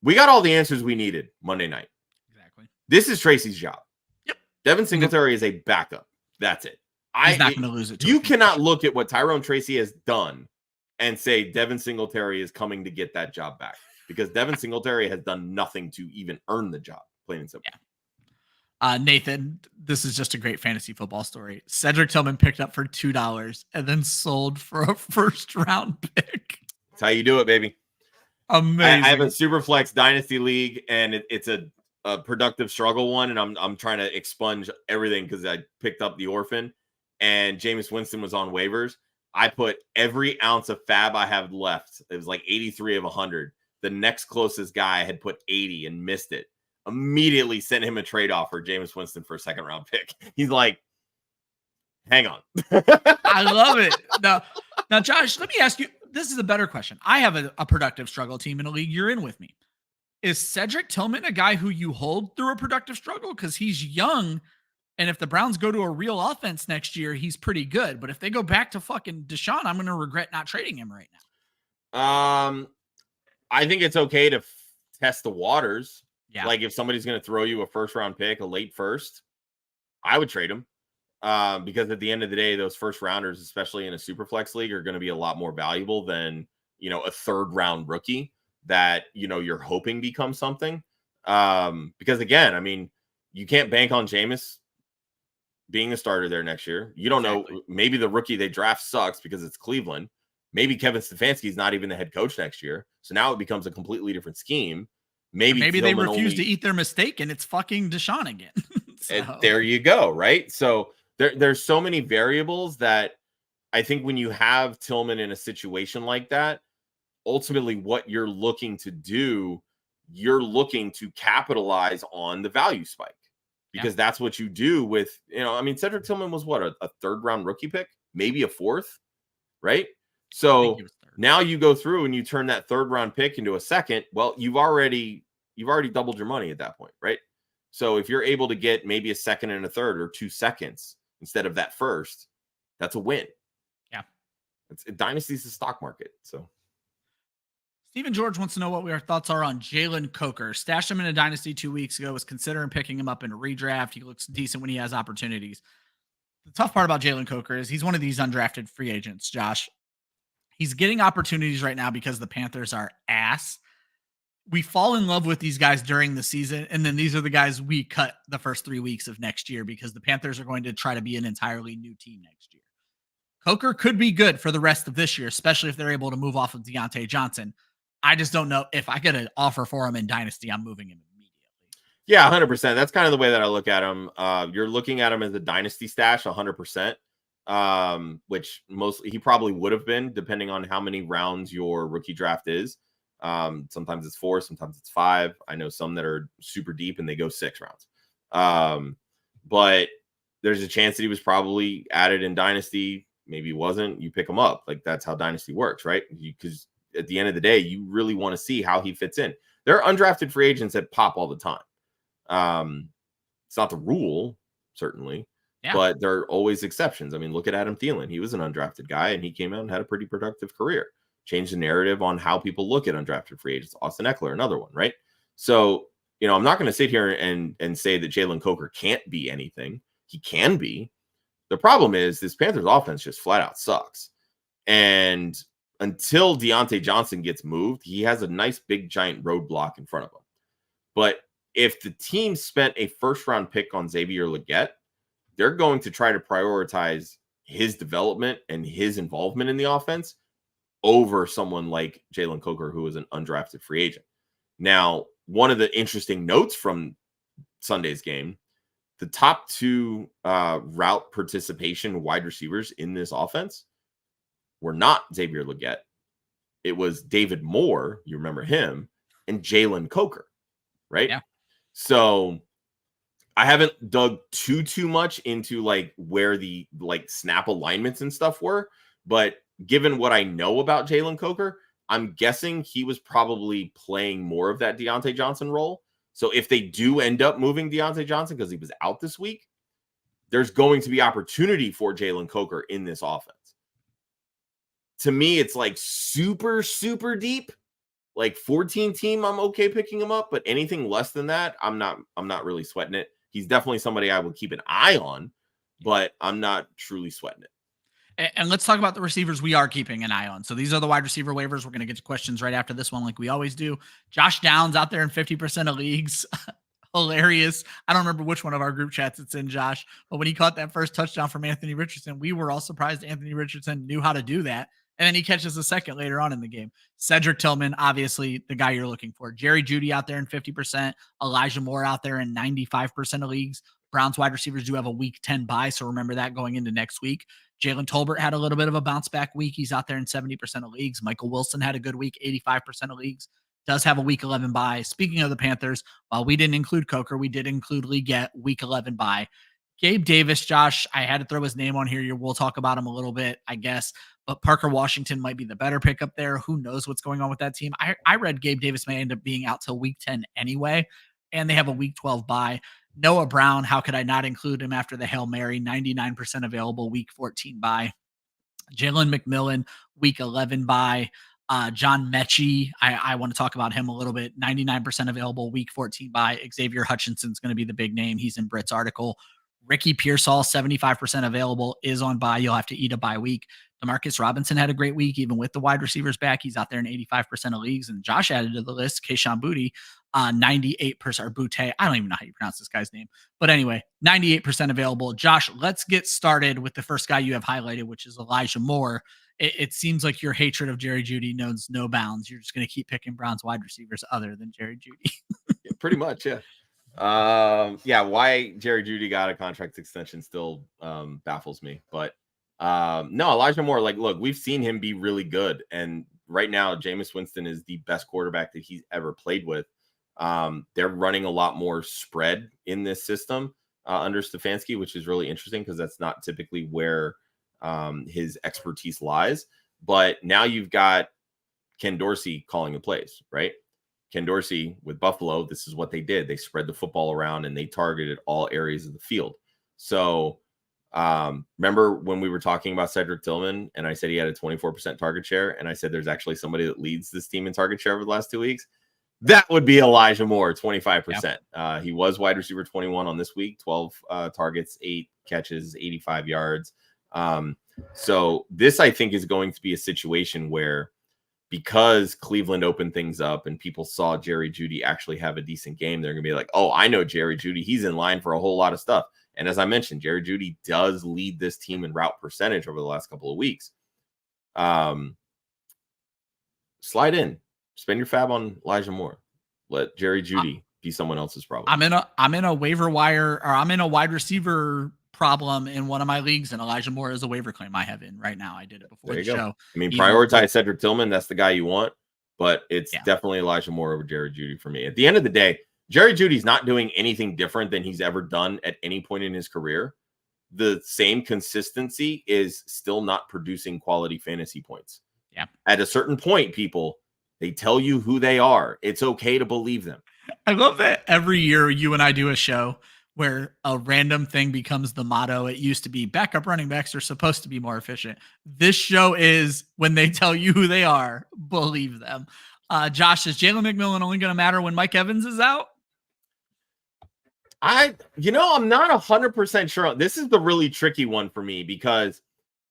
We got all the answers we needed Monday night. Exactly. This is Tracy's job. Yep. Devin Singletary is a backup. That's it. He's not going to lose it. You cannot look at what Tyrone Tracy has done and say Devin Singletary is coming to get that job back, because Devin Singletary has done nothing to even earn the job, plain and simple. Yeah. Nathan, this is just a great fantasy football story. Cedric Tillman picked up for $2 and then sold for a first-round pick. That's how you do it, baby. Amazing. I have a super flex dynasty league, and it's a productive struggle one, and I'm trying to expunge everything because I picked up the orphan, and Jameis Winston was on waivers. I put every ounce of fab I have left. It was like 83 of 100. The next closest guy had put 80 and missed it. Immediately sent him a trade offer, Jameis Winston, for a second-round pick. He's like, hang on. I love it. Now, Josh, let me ask you, this is a better question. I have a productive struggle team in a league. You're in with me. Is Cedric Tillman a guy who you hold through a productive struggle? Because he's young, and if the Browns go to a real offense next year, he's pretty good. But if they go back to fucking Deshaun, I'm going to regret not trading him right now. I think it's okay to test the waters. Yeah. Like if somebody's going to throw you a first-round pick, a late first, I would trade him. Because at the end of the day, those first rounders, especially in a super flex league, are going to be a lot more valuable than, a third-round rookie that, you're hoping becomes something. Because again, I mean, you can't bank on Jameis being a starter there next year. You don't know. Maybe the rookie they draft sucks because it's Cleveland. Maybe Kevin Stefanski is not even the head coach next year. So now it becomes a completely different scheme. Maybe they refuse to eat their mistake and it's fucking Deshaun again. So. There you go. Right. So there's so many variables that I think when you have Tillman in a situation like that, ultimately what you're looking to do, you're looking to capitalize on the value spike, because that's what you do with, Cedric Tillman was what, a third-round rookie pick, maybe a fourth, right? So now you go through and you turn that third-round pick into a second. Well, you've already doubled your money at that point, right? So if you're able to get maybe a second and a third or 2 seconds instead of that first, that's a win. Yeah. Dynasty's the stock market. So Stephen George wants to know what our thoughts are on Jalen Coker. Stashed him in a dynasty 2 weeks ago, was considering picking him up in a redraft. He looks decent when he has opportunities. The tough part about Jalen Coker is he's one of these undrafted free agents, Josh. He's getting opportunities right now because the Panthers are ass. We fall in love with these guys during the season, and then these are the guys we cut the first 3 weeks of next year because the Panthers are going to try to be an entirely new team next year. Coker could be good for the rest of this year, especially if they're able to move off of Deontay Johnson. I just don't know if I get an offer for him in Dynasty, I'm moving him immediately. Yeah, 100%. That's kind of the way that I look at him. You're looking at him as a Dynasty stash, 100%. Which mostly he probably would have been, depending on how many rounds your rookie draft is. Sometimes it's 4, sometimes it's 5. I know some that are super deep and they go 6 rounds. But there's a chance that he was probably added in Dynasty. Maybe he wasn't. You pick him up. Like that's how Dynasty works, right? Because at the end of the day, you really want to see how he fits in. There are undrafted free agents that pop all the time. It's not the rule, certainly. Yeah. But there are always exceptions. I mean, look at Adam Thielen. He was an undrafted guy, and he came out and had a pretty productive career. Changed the narrative on how people look at undrafted free agents. Austin Eckler, another one, right? So, I'm not going to sit here and say that Jalen Coker can't be anything. He can be. The problem is this Panthers offense just flat out sucks. And until Deontay Johnson gets moved, he has a nice big giant roadblock in front of him. But if the team spent a first-round pick on Xavier Legette, they're going to try to prioritize his development and his involvement in the offense over someone like Jalen Coker, who is an undrafted free agent. Now, one of the interesting notes from Sunday's game, the top 2 route participation wide receivers in this offense were not Xavier Legette. It was David Moore, you remember him, and Jalen Coker, right? Yeah. So I haven't dug too much into like where the like snap alignments and stuff were, but given what I know about Jalen Coker, I'm guessing he was probably playing more of that Deontay Johnson role. So if they do end up moving Deontay Johnson because he was out this week, there's going to be opportunity for Jalen Coker in this offense. to me, it's like super, super deep. Like 14 team, I'm okay picking him up, but anything less than that, I'm not really sweating it. He's definitely somebody I would keep an eye on, but I'm not truly sweating it. And let's talk about the receivers we are keeping an eye on. So these are the wide receiver waivers. We're going to get to questions right after this one, like we always do. Josh Downs out there in 50% of leagues. Hilarious. I don't remember which one of our group chats it's in, Josh, but when he caught that first touchdown from Anthony Richardson, we were all surprised Anthony Richardson knew how to do that. And then he catches a second later on in the game. Cedric Tillman, obviously the guy you're looking for. Jerry Jeudy out there in 50%. Elijah Moore out there in 95% of leagues. Browns wide receivers do have a week 10 bye, so remember that going into next week. Jalen Tolbert had a little bit of a bounce back week. He's out there in 70% of leagues. Michael Wilson had a good week, 85% of leagues. Does have a week 11 bye. Speaking of the Panthers, while we didn't include Coker, we did include Leggett week 11 bye. Gabe Davis, Josh, I had to throw his name on here. We'll talk about him a little bit, I guess. But Parker Washington might be the better pick up there. Who knows what's going on with that team? I read Gabe Davis may end up being out till week 10 anyway, and they have a week 12 bye. Noah Brown, how could I not include him after the Hail Mary? 99% available, week 14 bye. Jalen McMillan, week 11 bye. John Mechie, I want to talk about him a little bit. 99% available, week 14 bye. Xavier Hutchinson's going to be the big name. He's in Britt's article. Ricky Pearsall, 75% available, is on bye. You'll have to eat a bye week. Demarcus Robinson had a great week, even with the wide receivers back. He's out there in 85% of leagues. And Josh added to the list, Kayshon Boutte, 98%, or Boutte. I don't even know how you pronounce this guy's name. But anyway, 98% available. Josh, let's get started with the first guy you have highlighted, which is Elijah Moore. It seems like your hatred of Jerry Jeudy knows no bounds. You're just going to keep picking Browns wide receivers other than Jerry Jeudy. Yeah, pretty much, yeah. Why Jerry Jeudy got a contract extension still baffles me. But no, Elijah Moore, like, look, we've seen him be really good. And right now, Jameis Winston is the best quarterback that he's ever played with. They're running a lot more spread in this system under Stefanski, which is really interesting because that's not typically where his expertise lies. But now you've got Ken Dorsey calling the plays, right? Ken Dorsey with Buffalo, this is what they did. They spread the football around and they targeted all areas of the field. So remember when we were talking about Cedric Tillman and I said he had a 24% target share, and I said there's actually somebody that leads this team in target share over the last 2 weeks? That would be Elijah Moore, 25%. Yep. He was wide receiver 21 on this week, 12 targets, 8 catches, 85 yards. So this, I think, is going to be a situation where, because Cleveland opened things up and people saw Jerry Jeudy actually have a decent game, they're going to be like, oh, I know Jerry Jeudy. He's in line for a whole lot of stuff. And as I mentioned, Jerry Jeudy does lead this team in route percentage over the last couple of weeks. Slide in. Spend your fab on Elijah Moore. Let Jerry Jeudy be someone else's problem. I'm in a waiver wire, or I'm in a wide receiver problem in one of my leagues, and Elijah Moore is a waiver claim I have in right now. I did it before the show. I mean, prioritize Cedric Tillman. That's the guy you want, but it's definitely Elijah Moore over Jerry Jeudy for me. At the end of the day, Jerry Judy's not doing anything different than he's ever done at any point in his career. The same consistency is still not producing quality fantasy points. Yeah. At a certain point, people, they tell you who they are. It's okay to believe them. I love that every year you and I do a show where a random thing becomes the motto. It used to be backup running backs are supposed to be more efficient. This show is when they tell you who they are, believe them. Josh, is Jalen McMillan only going to matter when Mike Evans is out? I'm not 100% sure. This is the really tricky one for me, because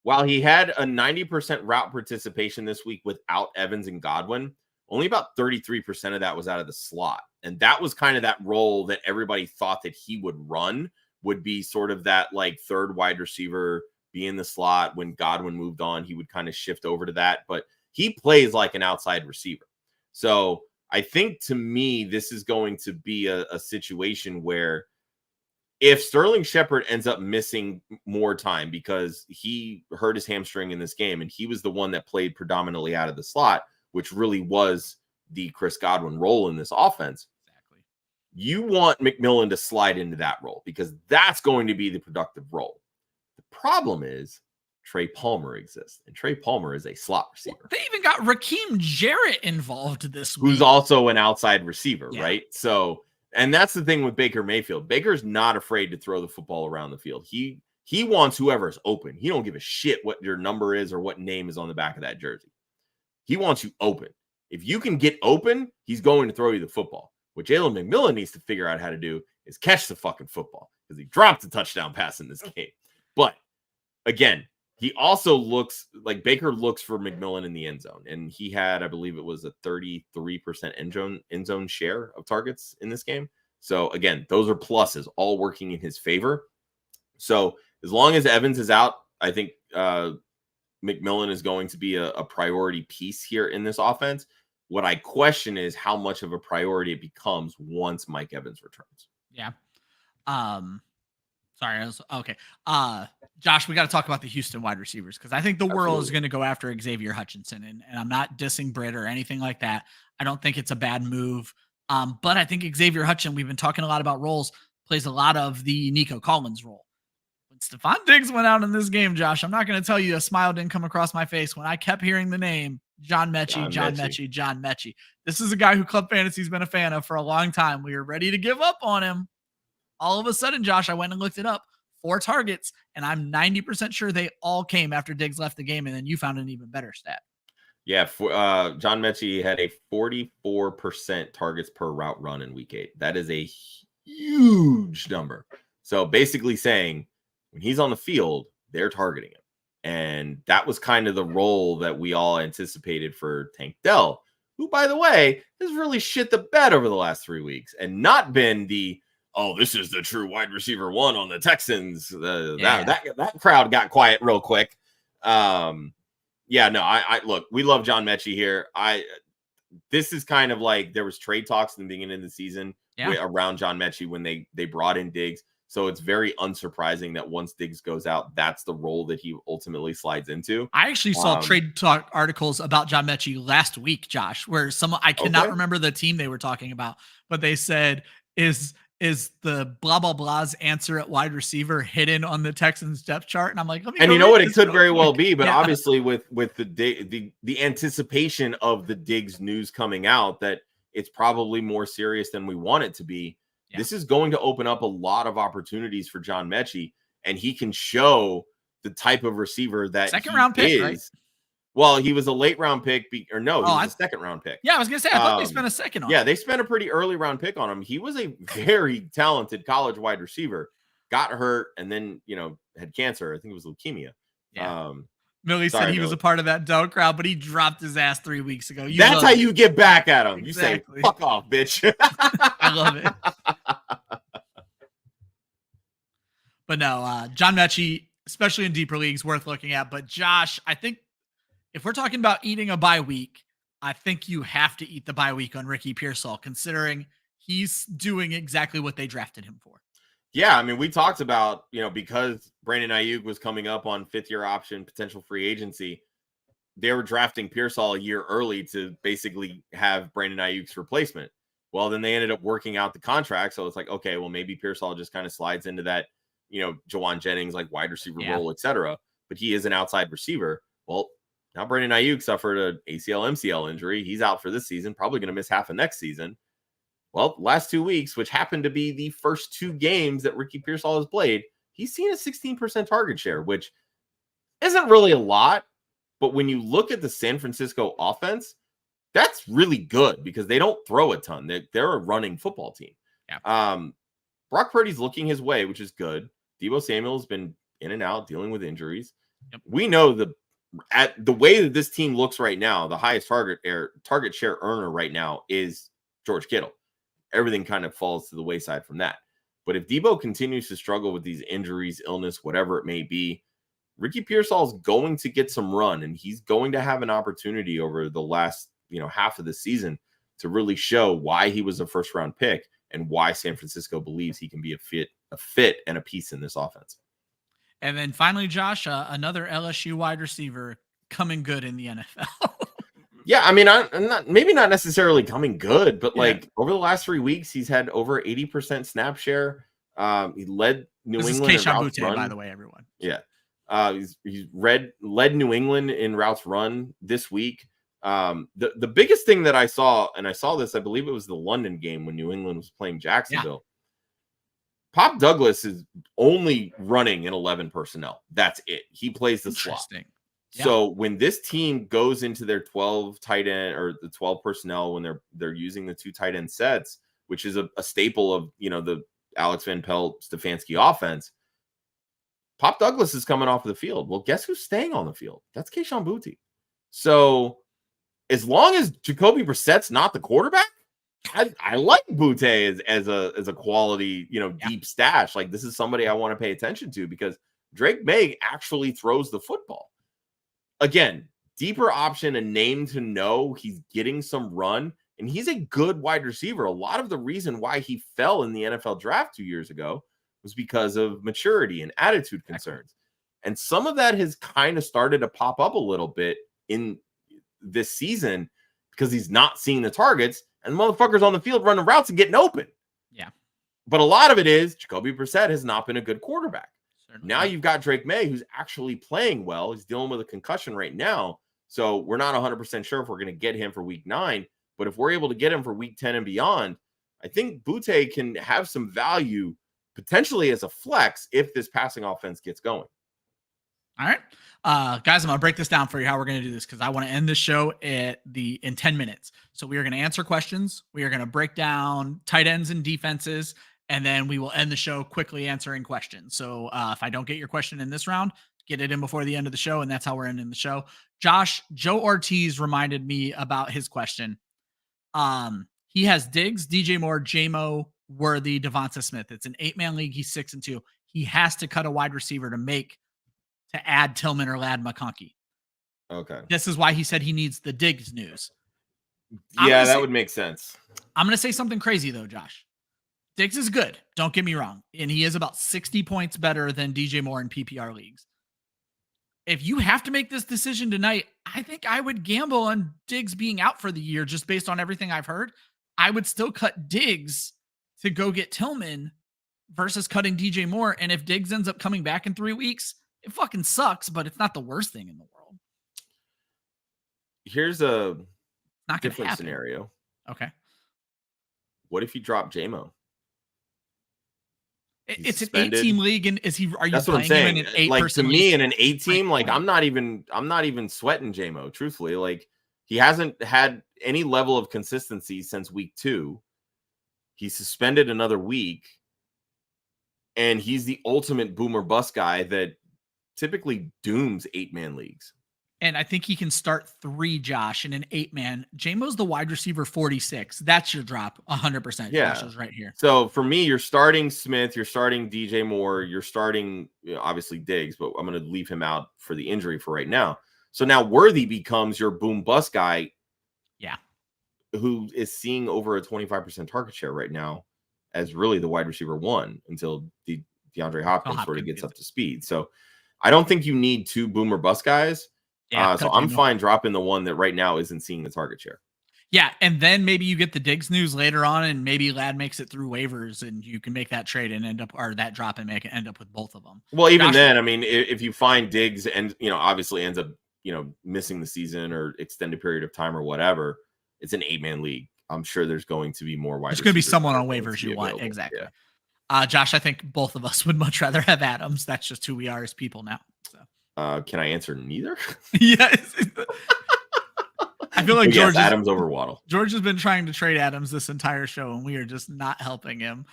while he had a 90% route participation this week without Evans and Godwin, only about 33% of that was out of the slot. And that was kind of that role that everybody thought that he would run, would be sort of that like third wide receiver, be in the slot. When Godwin moved on, he would kind of shift over to that, but he plays like an outside receiver. So I think, to me, this is going to be a situation where if Sterling Shepard ends up missing more time because he hurt his hamstring in this game, and he was the one that played predominantly out of the slot, which really was the Chris Godwin role in this offense. Exactly. You want McMillan to slide into that role because that's going to be the productive role. The problem is Trey Palmer exists, and Trey Palmer is a slot receiver. They even got Raheem Jarrett involved this week, who's also an outside receiver, right? So, and that's the thing with Baker Mayfield. Baker's not afraid to throw the football around the field. He He wants whoever's open. He don't give a shit what your number is or what name is on the back of that jersey. He wants you open. If you can get open, he's going to throw you the football. What Jalen McMillan needs to figure out how to do is catch the fucking football, because he dropped a touchdown pass in this game. But again, he also looks like Baker looks for McMillan in the end zone. And he had, I believe it was a 33% end zone share of targets in this game. So again, those are pluses, all working in his favor. So as long as Evans is out, I think McMillan is going to be a priority piece here in this offense. What I question is how much of a priority it becomes once Mike Evans returns. Yeah. Okay. Josh, we got to talk about the Houston wide receivers, because I think the world is going to go after Xavier Hutchinson, and I'm not dissing Britt or anything like that. I don't think it's a bad move. But I think Xavier Hutchinson, we've been talking a lot about roles, plays a lot of the Nico Collins role. When Stephon Diggs went out in this game, Josh, I'm not going to tell you a smile didn't come across my face when I kept hearing the name John Mechie. This is a guy who Club Fantasy's been a fan of for a long time. We were ready to give up on him. All of a sudden, Josh, I went and looked it up. 4 targets, and I'm 90% sure they all came after Diggs left the game, and then you found an even better stat. Yeah, John Mechie had a 44% targets per route run in week 8. That is a huge number. So basically saying when he's on the field, they're targeting him. And that was kind of the role that we all anticipated for Tank Dell, who, by the way, has really shit the bed over the last 3 weeks and not been the, oh, this is the true wide receiver 1 on the Texans. That crowd got quiet real quick. I look, we love John Mechie here. This is kind of like there was trade talks in the beginning of the season around John Mechie when they brought in Diggs. So it's very unsurprising that once Diggs goes out, that's the role that he ultimately slides into. I actually saw trade talk articles about John Mechie last week, Josh, where I cannot remember the team they were talking about, but they said, is the blah, blah, blah's answer at wide receiver hidden on the Texans depth chart? And I'm like, and you know what? It could very well be, but obviously with the anticipation of the Diggs news coming out that it's probably more serious than we want it to be. Yeah. This is going to open up a lot of opportunities for John Mechie, and he can show the type of receiver that second round pick, right? Well, he was a late round pick, he was a second round pick. Yeah, I was gonna say I thought they spent a second on him. Yeah, they spent a pretty early round pick on him. He was a very talented college wide receiver. Got hurt and then had cancer. I think it was leukemia. Yeah. Millie said he was a part of that Dell crowd, but he dropped his ass 3 weeks ago. That's how you get back at him. Exactly. You say, "Fuck off, bitch." I love it. But no, John Mechie, especially in deeper leagues, worth looking at. But Josh, I think if we're talking about eating a bye week, I think you have to eat the bye week on Ricky Pearsall, considering he's doing exactly what they drafted him for. Yeah, I mean, we talked about, because Brandon Ayuk was coming up on 5th-year option, potential free agency, they were drafting Pearsall a year early to basically have Brandon Ayuk's replacement. Well, then they ended up working out the contract, so it's like, okay, well, maybe Pearsall just kind of slides into that, Jawan Jennings, like wide receiver role, etc. But he is an outside receiver. Well, now Brandon Ayuk suffered an ACL, MCL injury. He's out for this season, probably going to miss half of next season. Well, last 2 weeks, which happened to be the first 2 games that Ricky Pearsall has played, he's seen a 16% target share, which isn't really a lot. But when you look at the San Francisco offense, that's really good because they don't throw a ton. They're a running football team. Yeah. Brock Purdy's looking his way, which is good. Deebo Samuel's been in and out dealing with injuries. Yep. We know the way that this team looks right now, the highest target share earner right now is George Kittle. Everything kind of falls to the wayside from that. But if Deebo continues to struggle with these injuries, illness, whatever it may be, Ricky Pearsall is going to get some run, and he's going to have an opportunity over the last half of the season to really show why he was a first-round pick and why San Francisco believes he can be a fit and a piece in this offense. And then finally, Josh, another LSU wide receiver coming good in the NFL. Yeah, I mean, I'm not necessarily coming good, but over the last 3 weeks, he's had over 80% snap share. He led New England in routes run. By the way, everyone. Yeah, he's led New England in routes run this week. The biggest thing that I saw this, I believe it was the London game when New England was playing Jacksonville. Yeah. Pop Douglas is only running in 11 personnel. That's it. He plays the slot. Yeah. So when this team goes into their 12 tight end or the 12 personnel, when they're using the 2 tight end sets, which is a staple of, the Alex Van Pelt Stefanski offense, Pop Douglas is coming off of the field. Well, guess who's staying on the field? That's Kayshon Boutte. So as long as Jacoby Brissett's not the quarterback, I like Boutte as a quality, deep stash. Like, this is somebody I want to pay attention to because Drake May actually throws the football. Again, deeper option, a name to know. He's getting some run, and he's a good wide receiver. A lot of the reason why he fell in the NFL draft 2 years ago was because of maturity and attitude concerns. And some of that has kind of started to pop up a little bit in this season because he's not seeing the targets, and the motherfucker's on the field running routes and getting open. Yeah. But a lot of it is Jacoby Brissett has not been a good quarterback. Certainly. Now you've got Drake May, who's actually playing well. He's dealing with a concussion right now. So we're not 100% sure if we're going to get him for week 9. But if we're able to get him for week 10 and beyond, I think Boutte can have some value potentially as a flex if this passing offense gets going. All right. Guys, I'm going to break this down for you how we're going to do this because I want to end the show in 10 minutes. So we are going to answer questions. We are going to break down tight ends and defenses, and then we will end the show quickly answering questions. So if I don't get your question in this round, get it in before the end of the show, and that's how we're ending the show. Josh, Joe Ortiz reminded me about his question. He has Diggs, DJ Moore, J-Mo, Worthy, Devonta Smith. It's an 8-man league. He's 6-2. He has to cut a wide receiver to add Tillman or Ladd McConkey. Okay. This is why he said he needs the Diggs news. Yeah, that would make sense. I'm going to say something crazy, though, Josh. Diggs is good. Don't get me wrong. And he is about 60 points better than DJ Moore in PPR leagues. If you have to make this decision tonight, I think I would gamble on Diggs being out for the year just based on everything I've heard. I would still cut Diggs to go get Tillman versus cutting DJ Moore. And if Diggs ends up coming back in 3 weeks, it fucking sucks, but it's not the worst thing in the world. Here's a not different scenario. Okay. What if you drop J-Mo? It's an 8-team league, and are you That's what I'm playing him saying. in an 8 like person to me, league? in an 8-team, like I'm not even sweating J-Mo. Truthfully, like he hasn't had any level of consistency since week 2. He's suspended another week, and he's the ultimate boomer bust guy that typically dooms 8-man leagues. And I think he can start 3, Josh, in an 8-man. J-Mo's the wide receiver 46. That's your drop, 100%. Yeah. Josh is right here. So for me, you're starting Smith, you're starting DJ Moore, you're starting obviously Diggs, but I'm going to leave him out for the injury for right now. So now Worthy becomes your boom bust guy. Yeah. Who is seeing over a 25% target share right now as really the wide receiver 1 until DeAndre Hopkins sort of gets up to speed. So I don't think you need 2 boomer bust guys. Yeah, so I'm fine dropping the one that right now isn't seeing the target share. Yeah, and then maybe you get the Diggs news later on, and maybe Ladd makes it through waivers, and you can make that trade and end up, or that drop and end up with both of them. Well, even then, I mean, if you find Diggs and obviously ends up missing the season or extended period of time or whatever, it's an 8-man league. I'm sure there's going to be more wide. There's going to be someone on waivers you want. Exactly. Yeah. Josh, I think both of us would much rather have Adams. That's just who we are as people now. So. Can I answer neither? Yes. I feel like George Adams over Waddle. George has been trying to trade Adams this entire show, and we are just not helping him.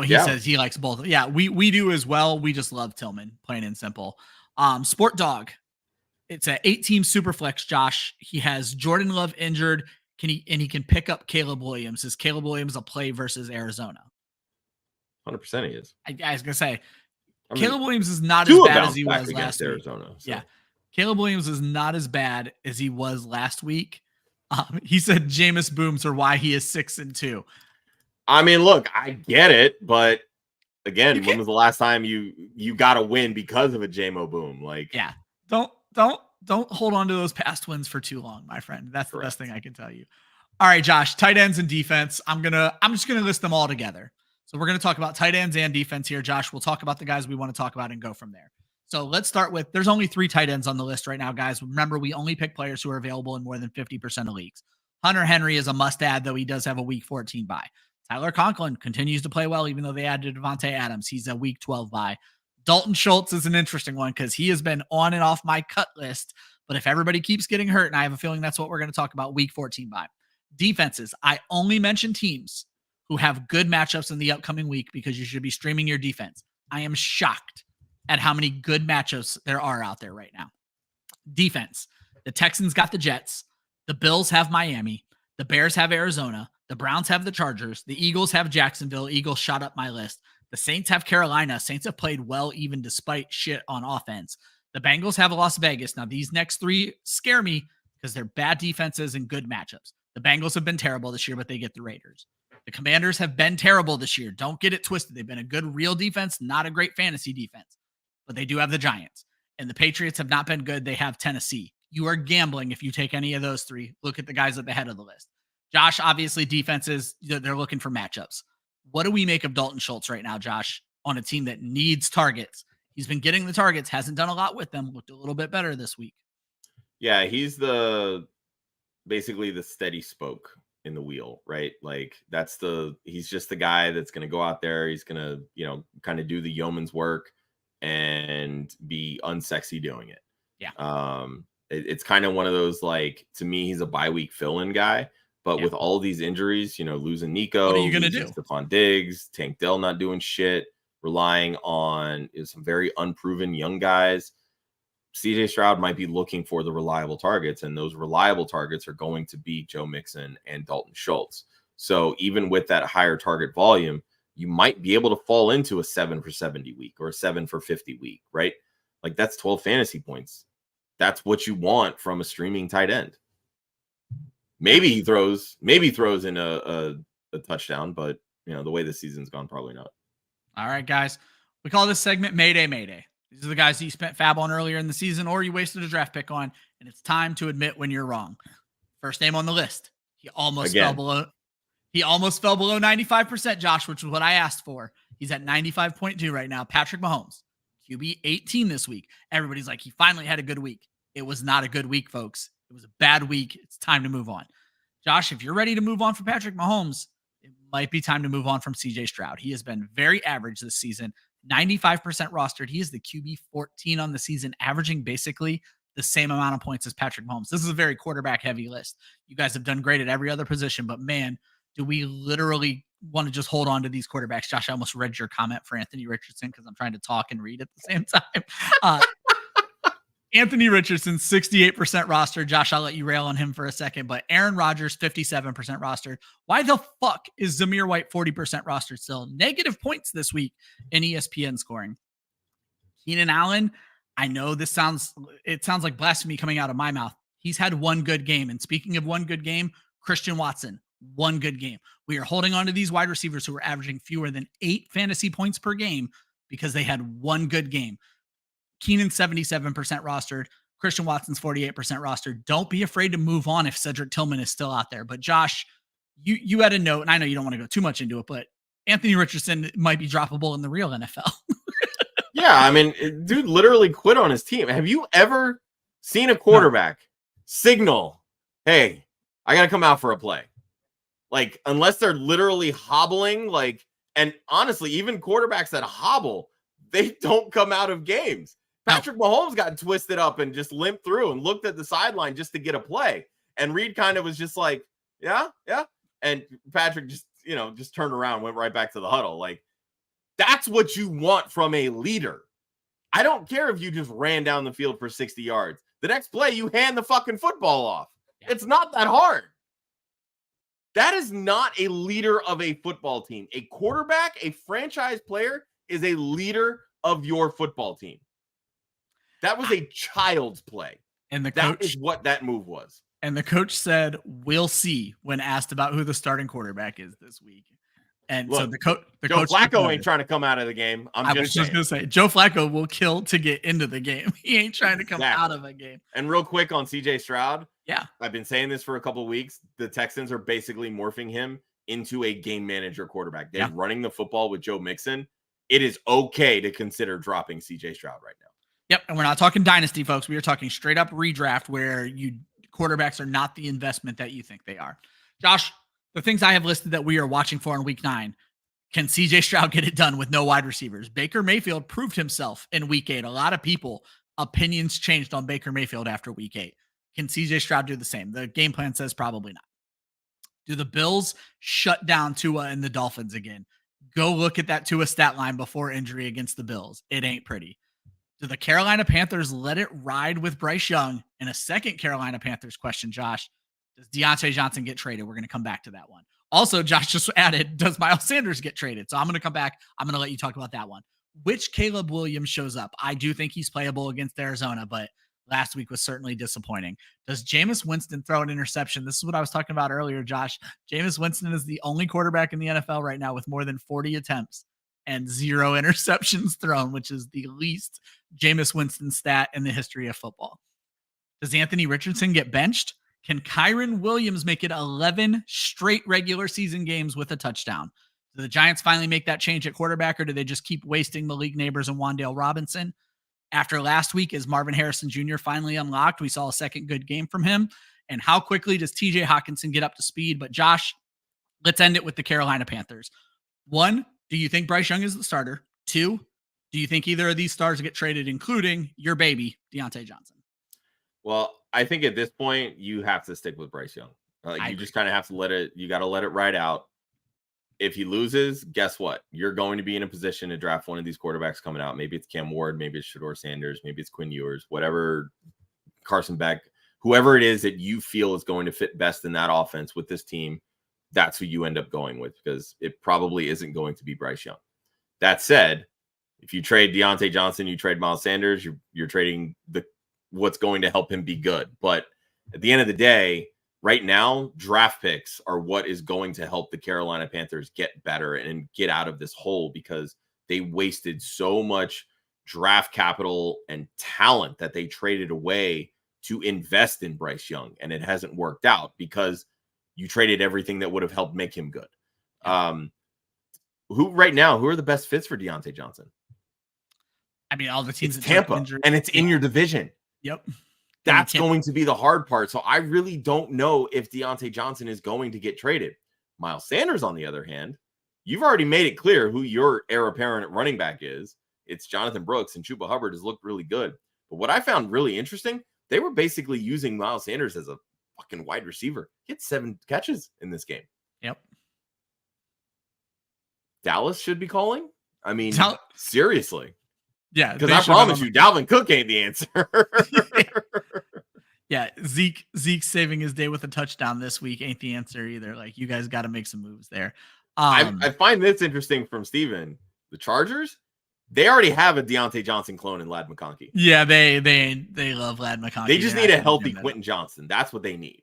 He says he likes both. Yeah, we do as well. We just love Tillman, plain and simple. Sport Dog. It's an 8-team super flex, Josh. He has Jordan Love injured. He can pick up Caleb Williams. Is Caleb Williams a play versus Arizona? 100% he is. I was gonna say Caleb Williams is not as bad as he was last week. Arizona, so. Yeah. Caleb Williams is not as bad as he was last week. He said Jameis booms are why he is 6-2. I mean, look, I get it, but again, when was the last time you got a win because of a JMO boom? Like, yeah, don't hold on to those past wins for too long, my friend. That's the best thing I can tell you. All right, Josh, tight ends and defense. I'm just gonna list them all together. So we're gonna talk about tight ends and defense here, Josh. We'll talk about the guys we want to talk about and go from there. So let's start with, there's only 3 tight ends on the list right now, guys. Remember, we only pick players who are available in more than 50% of leagues. Hunter Henry is a must-add, though he does have a week 14 bye. Tyler Conklin continues to play well, even though they added Devontae Adams. He's a week 12 bye. Dalton Schultz is an interesting one because he has been on and off my cut list. But if everybody keeps getting hurt, and I have a feeling that's what we're going to talk about week 14 bye. Defenses, I only mention teams who have good matchups in the upcoming week because you should be streaming your defense. I am shocked at how many good matchups there are out there right now. Defense, the Texans got the Jets. The Bills have Miami. The Bears have Arizona. The Browns have the Chargers. The Eagles have Jacksonville. Eagles shot up my list. The Saints have Carolina. Saints have played well even despite shit on offense. The Bengals have Las Vegas. Now, these next three scare me because they're bad defenses and good matchups. The Bengals have been terrible this year, but they get the Raiders. The Commanders have been terrible this year. Don't get it twisted. They've been a good real defense, not a great fantasy defense. But they do have the Giants. And the Patriots have not been good. They have Tennessee. You are gambling if you take any of those three. Look at the guys at the head of the list. Josh, obviously, defenses, they're looking for matchups. What do we make of Dalton Schultz right now, Josh, on a team that needs targets? He's been getting the targets, hasn't done a lot with them, looked a little bit better this week. Yeah, he's basically the steady spoke in the wheel, right? Like he's just the guy that's going to go out there. He's going to, kind of do the yeoman's work and be unsexy doing it. Yeah. It's kind of one of those, like, to me, he's a bye week fill-in guy. But with all these injuries, losing Nico, what are you going to do? Stephon Diggs, Tank Dell not doing shit, relying on some very unproven young guys. CJ Stroud might be looking for the reliable targets, and those reliable targets are going to be Joe Mixon and Dalton Schultz. So even with that higher target volume, you might be able to fall into a 7 for 70 week or a 7 for 50 week, right? Like, that's 12 fantasy points. That's what you want from a streaming tight end. Maybe he throws in a touchdown, but the way the season's gone, probably not. All right, guys. We call this segment Mayday Mayday. These are the guys that you spent fab on earlier in the season or you wasted a draft pick on, and it's time to admit when you're wrong. First name on the list. He almost fell below 95%, Josh, which is what I asked for. He's at 95.2 right now. Patrick Mahomes, QB 18 this week. Everybody's like, he finally had a good week. It was not a good week, folks. It was a bad week. It's time to move on. Josh, if you're ready to move on from Patrick Mahomes, it might be time to move on from CJ Stroud. He has been very average this season, 95% rostered. He is the QB 14 on the season, averaging basically the same amount of points as Patrick Mahomes. This is a very quarterback heavy list. You guys have done great at every other position, but man, do we literally want to just hold on to these quarterbacks? Josh, I almost read your comment for Anthony Richardson because I'm trying to talk and read at the same time. Anthony Richardson, 68% rostered. Josh, I'll let you rail on him for a second, but Aaron Rodgers, 57% rostered. Why the fuck is Zamir White 40% rostered still? Negative points this week in ESPN scoring. Keenan Allen, I know it sounds like blasphemy coming out of my mouth. He's had one good game. And speaking of one good game, Christian Watson, one good game. We are holding on to these wide receivers who are averaging fewer than 8 fantasy points per game because they had one good game. Keenan 77% rostered. Christian Watson's 48% rostered. Don't be afraid to move on if Cedric Tillman is still out there. But Josh, you had a note, and I know you don't want to go too much into it, but Anthony Richardson might be droppable in the real NFL. Yeah, I mean, dude literally quit on his team. Have you ever seen a quarterback signal, hey, I got to come out for a play? Like, unless they're literally hobbling, and honestly, even quarterbacks that hobble, they don't come out of games. Patrick Mahomes got twisted up and just limped through and looked at the sideline just to get a play. And Reed kind of was just like, yeah. And Patrick just turned around, went right back to the huddle. Like, that's what you want from a leader. I don't care if you just ran down the field for 60 yards. The next play, you hand the fucking football off. Yeah. It's not that hard. That is not a leader of a football team. A quarterback, a franchise player, is a leader of your football team. That was a child's play. And that is what that move was. And the coach said, we'll see, when asked about who the starting quarterback is this week. And look, so the Joe coach Flacco ain't trying to come out of the game. I was just going to say, Joe Flacco will kill to get into the game. He ain't trying to come out of a game. And real quick on CJ Stroud. Yeah. I've been saying this for a couple of weeks. The Texans are basically morphing him into a game manager quarterback. They're running the football with Joe Mixon. It is okay to consider dropping CJ Stroud right now. Yep. And we're not talking dynasty, folks. We are talking straight up redraft where quarterbacks are not the investment that you think they are. Josh, the things I have listed that we are watching for in week 9. Can CJ Stroud get it done with no wide receivers? Baker Mayfield proved himself in week 8. A lot of people, opinions changed on Baker Mayfield after week 8. Can CJ Stroud do the same? The game plan says probably not. Do the Bills shut down Tua and the Dolphins again? Go look at that Tua stat line before injury against the Bills. It ain't pretty. Do the Carolina Panthers let it ride with Bryce Young? And a second Carolina Panthers question, Josh. Does Deontay Johnson get traded? We're going to come back to that one. Also, Josh just added, does Miles Sanders get traded? So I'm going to come back. I'm going to let you talk about that one. Which Caleb Williams shows up? I do think he's playable against Arizona, but last week was certainly disappointing. Does Jameis Winston throw an interception? This is what I was talking about earlier, Josh. Jameis Winston is the only quarterback in the NFL right now with more than 40 attempts and 0 interceptions thrown, which is the least Jameis Winston stat in the history of football. Does Anthony Richardson get benched? Can Kyron Williams make it 11 straight regular season games with a touchdown? Do the Giants finally make that change at quarterback, or do they just keep wasting Malik Neighbors and Wan'Dale Robinson? After last week, is Marvin Harrison Jr. finally unlocked? We saw a second good game from him. And how quickly does TJ Hawkinson get up to speed? But Josh, let's end it with the Carolina Panthers. 1, do you think Bryce Young is the starter? 2, do you think either of these stars get traded, including your baby, Deontay Johnson? Well, I think at this point, you have to stick with Bryce Young. You just kind of have to let it ride out. If he loses, guess what? You're going to be in a position to draft one of these quarterbacks coming out. Maybe it's Cam Ward, maybe it's Shedeur Sanders, maybe it's Quinn Ewers, whatever, Carson Beck, whoever it is that you feel is going to fit best in that offense with this team, that's who you end up going with, because it probably isn't going to be Bryce Young. That said, if you trade Deontay Johnson, you trade Miles Sanders, you're trading what's going to help him be good. But at the end of the day, right now, draft picks are what is going to help the Carolina Panthers get better and get out of this hole, because they wasted so much draft capital and talent that they traded away to invest in Bryce Young. And it hasn't worked out because you traded everything that would have helped make him good. Who are the best fits for Deontay Johnson? I mean, all the teams. It's Tampa, and it's in your division. Yep. That's going to be the hard part. So I really don't know if Deontay Johnson is going to get traded. Miles Sanders, on the other hand, you've already made it clear who your heir apparent at running back is. It's Jonathan Brooks, and Chuba Hubbard has looked really good. But what I found really interesting, they were basically using Miles Sanders as a fucking wide receiver. He had 7 catches in this game. Yep. Dallas should be calling. I mean, seriously. Yeah, because I promise you, Dalvin Cook ain't the answer. Yeah, Zeke saving his day with a touchdown this week ain't the answer either. Like, you guys got to make some moves there. I find this interesting from Steven. The Chargers, they already have a Deontay Johnson clone in Ladd McConkey. Yeah, they love Ladd McConkey. They just need a healthy Quentin Johnson. That's what they need.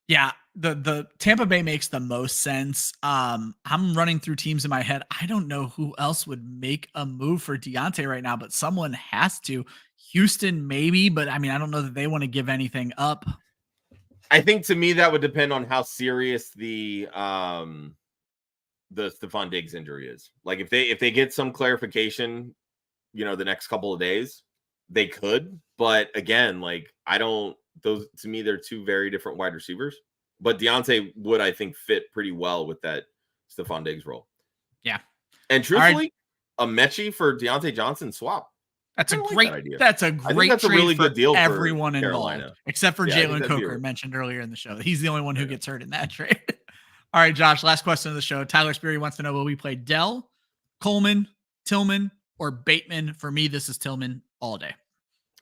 Yeah, the Tampa Bay makes the most sense. I'm running through teams in my head. I don't know who else would make a move for Deontay right now, but someone has to. Houston, maybe, but I mean, I don't know that they want to give anything up. I think to me that would depend on how serious the Stephon Diggs injury is. Like if they get some clarification, the next couple of days, they could. But again, like those to me, they're 2 very different wide receivers. But Deontay would, I think, fit pretty well with that Stephon Diggs role. Yeah. And truthfully, a Mechie for Deontay Johnson swap. That's a great idea. That's a really good deal for everyone involved, except for Jalen Coker mentioned earlier in the show. He's the only one who gets hurt in that trade. All right, Josh, last question of the show. Tyler Sperry wants to know, will we play Dell, Coleman, Tillman, or Bateman? For me, this is Tillman all day.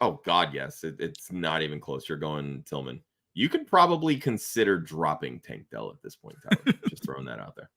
Oh, God, yes. It's not even close. You're going Tillman. You could probably consider dropping Tank Dell at this point, Tyler. Just throwing that out there.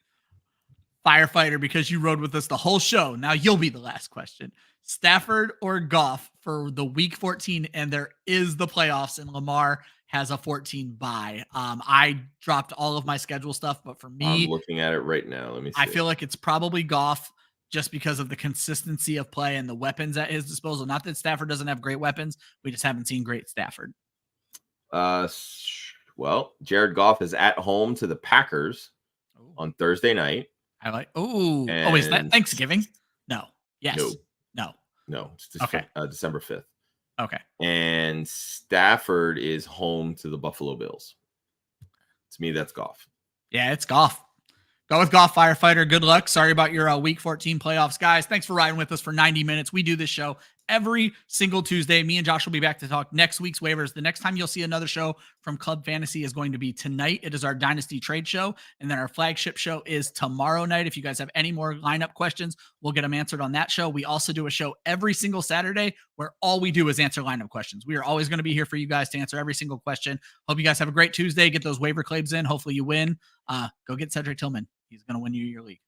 Firefighter, because you rode with us the whole show. Now you'll be the last question. Stafford or Goff for the week 14, and there is the playoffs, and Lamar has a 14 bye. I dropped all of my schedule stuff, but for me, I'm looking at it right now. Let me see. I feel like it's probably Goff just because of the consistency of play and the weapons at his disposal. Not that Stafford doesn't have great weapons. We just haven't seen great Stafford. Well, Jared Goff is at home to the Packers on Thursday night. I like. Is that Thanksgiving? No. Yes. No. It's okay. December 5th. Okay. And Stafford is home to the Buffalo Bills. To me, that's Goff. Yeah, it's Goff. Go with Goff, Firefighter. Good luck. Sorry about your Week 14 playoffs, guys. Thanks for riding with us for 90 minutes. We do this show every single Tuesday. Me and Josh will be back to talk next week's waivers. The next time you'll see another show from Club Fantasy is going to be tonight. It is our Dynasty Trade Show. And then our flagship show is tomorrow night. If you guys have any more lineup questions, we'll get them answered on that show. We also do a show every single Saturday where all we do is answer lineup questions. We are always going to be here for you guys to answer every single question. Hope you guys have a great Tuesday. Get those waiver claims in. Hopefully you win. Go get Cedric Tillman. He's going to win you your league.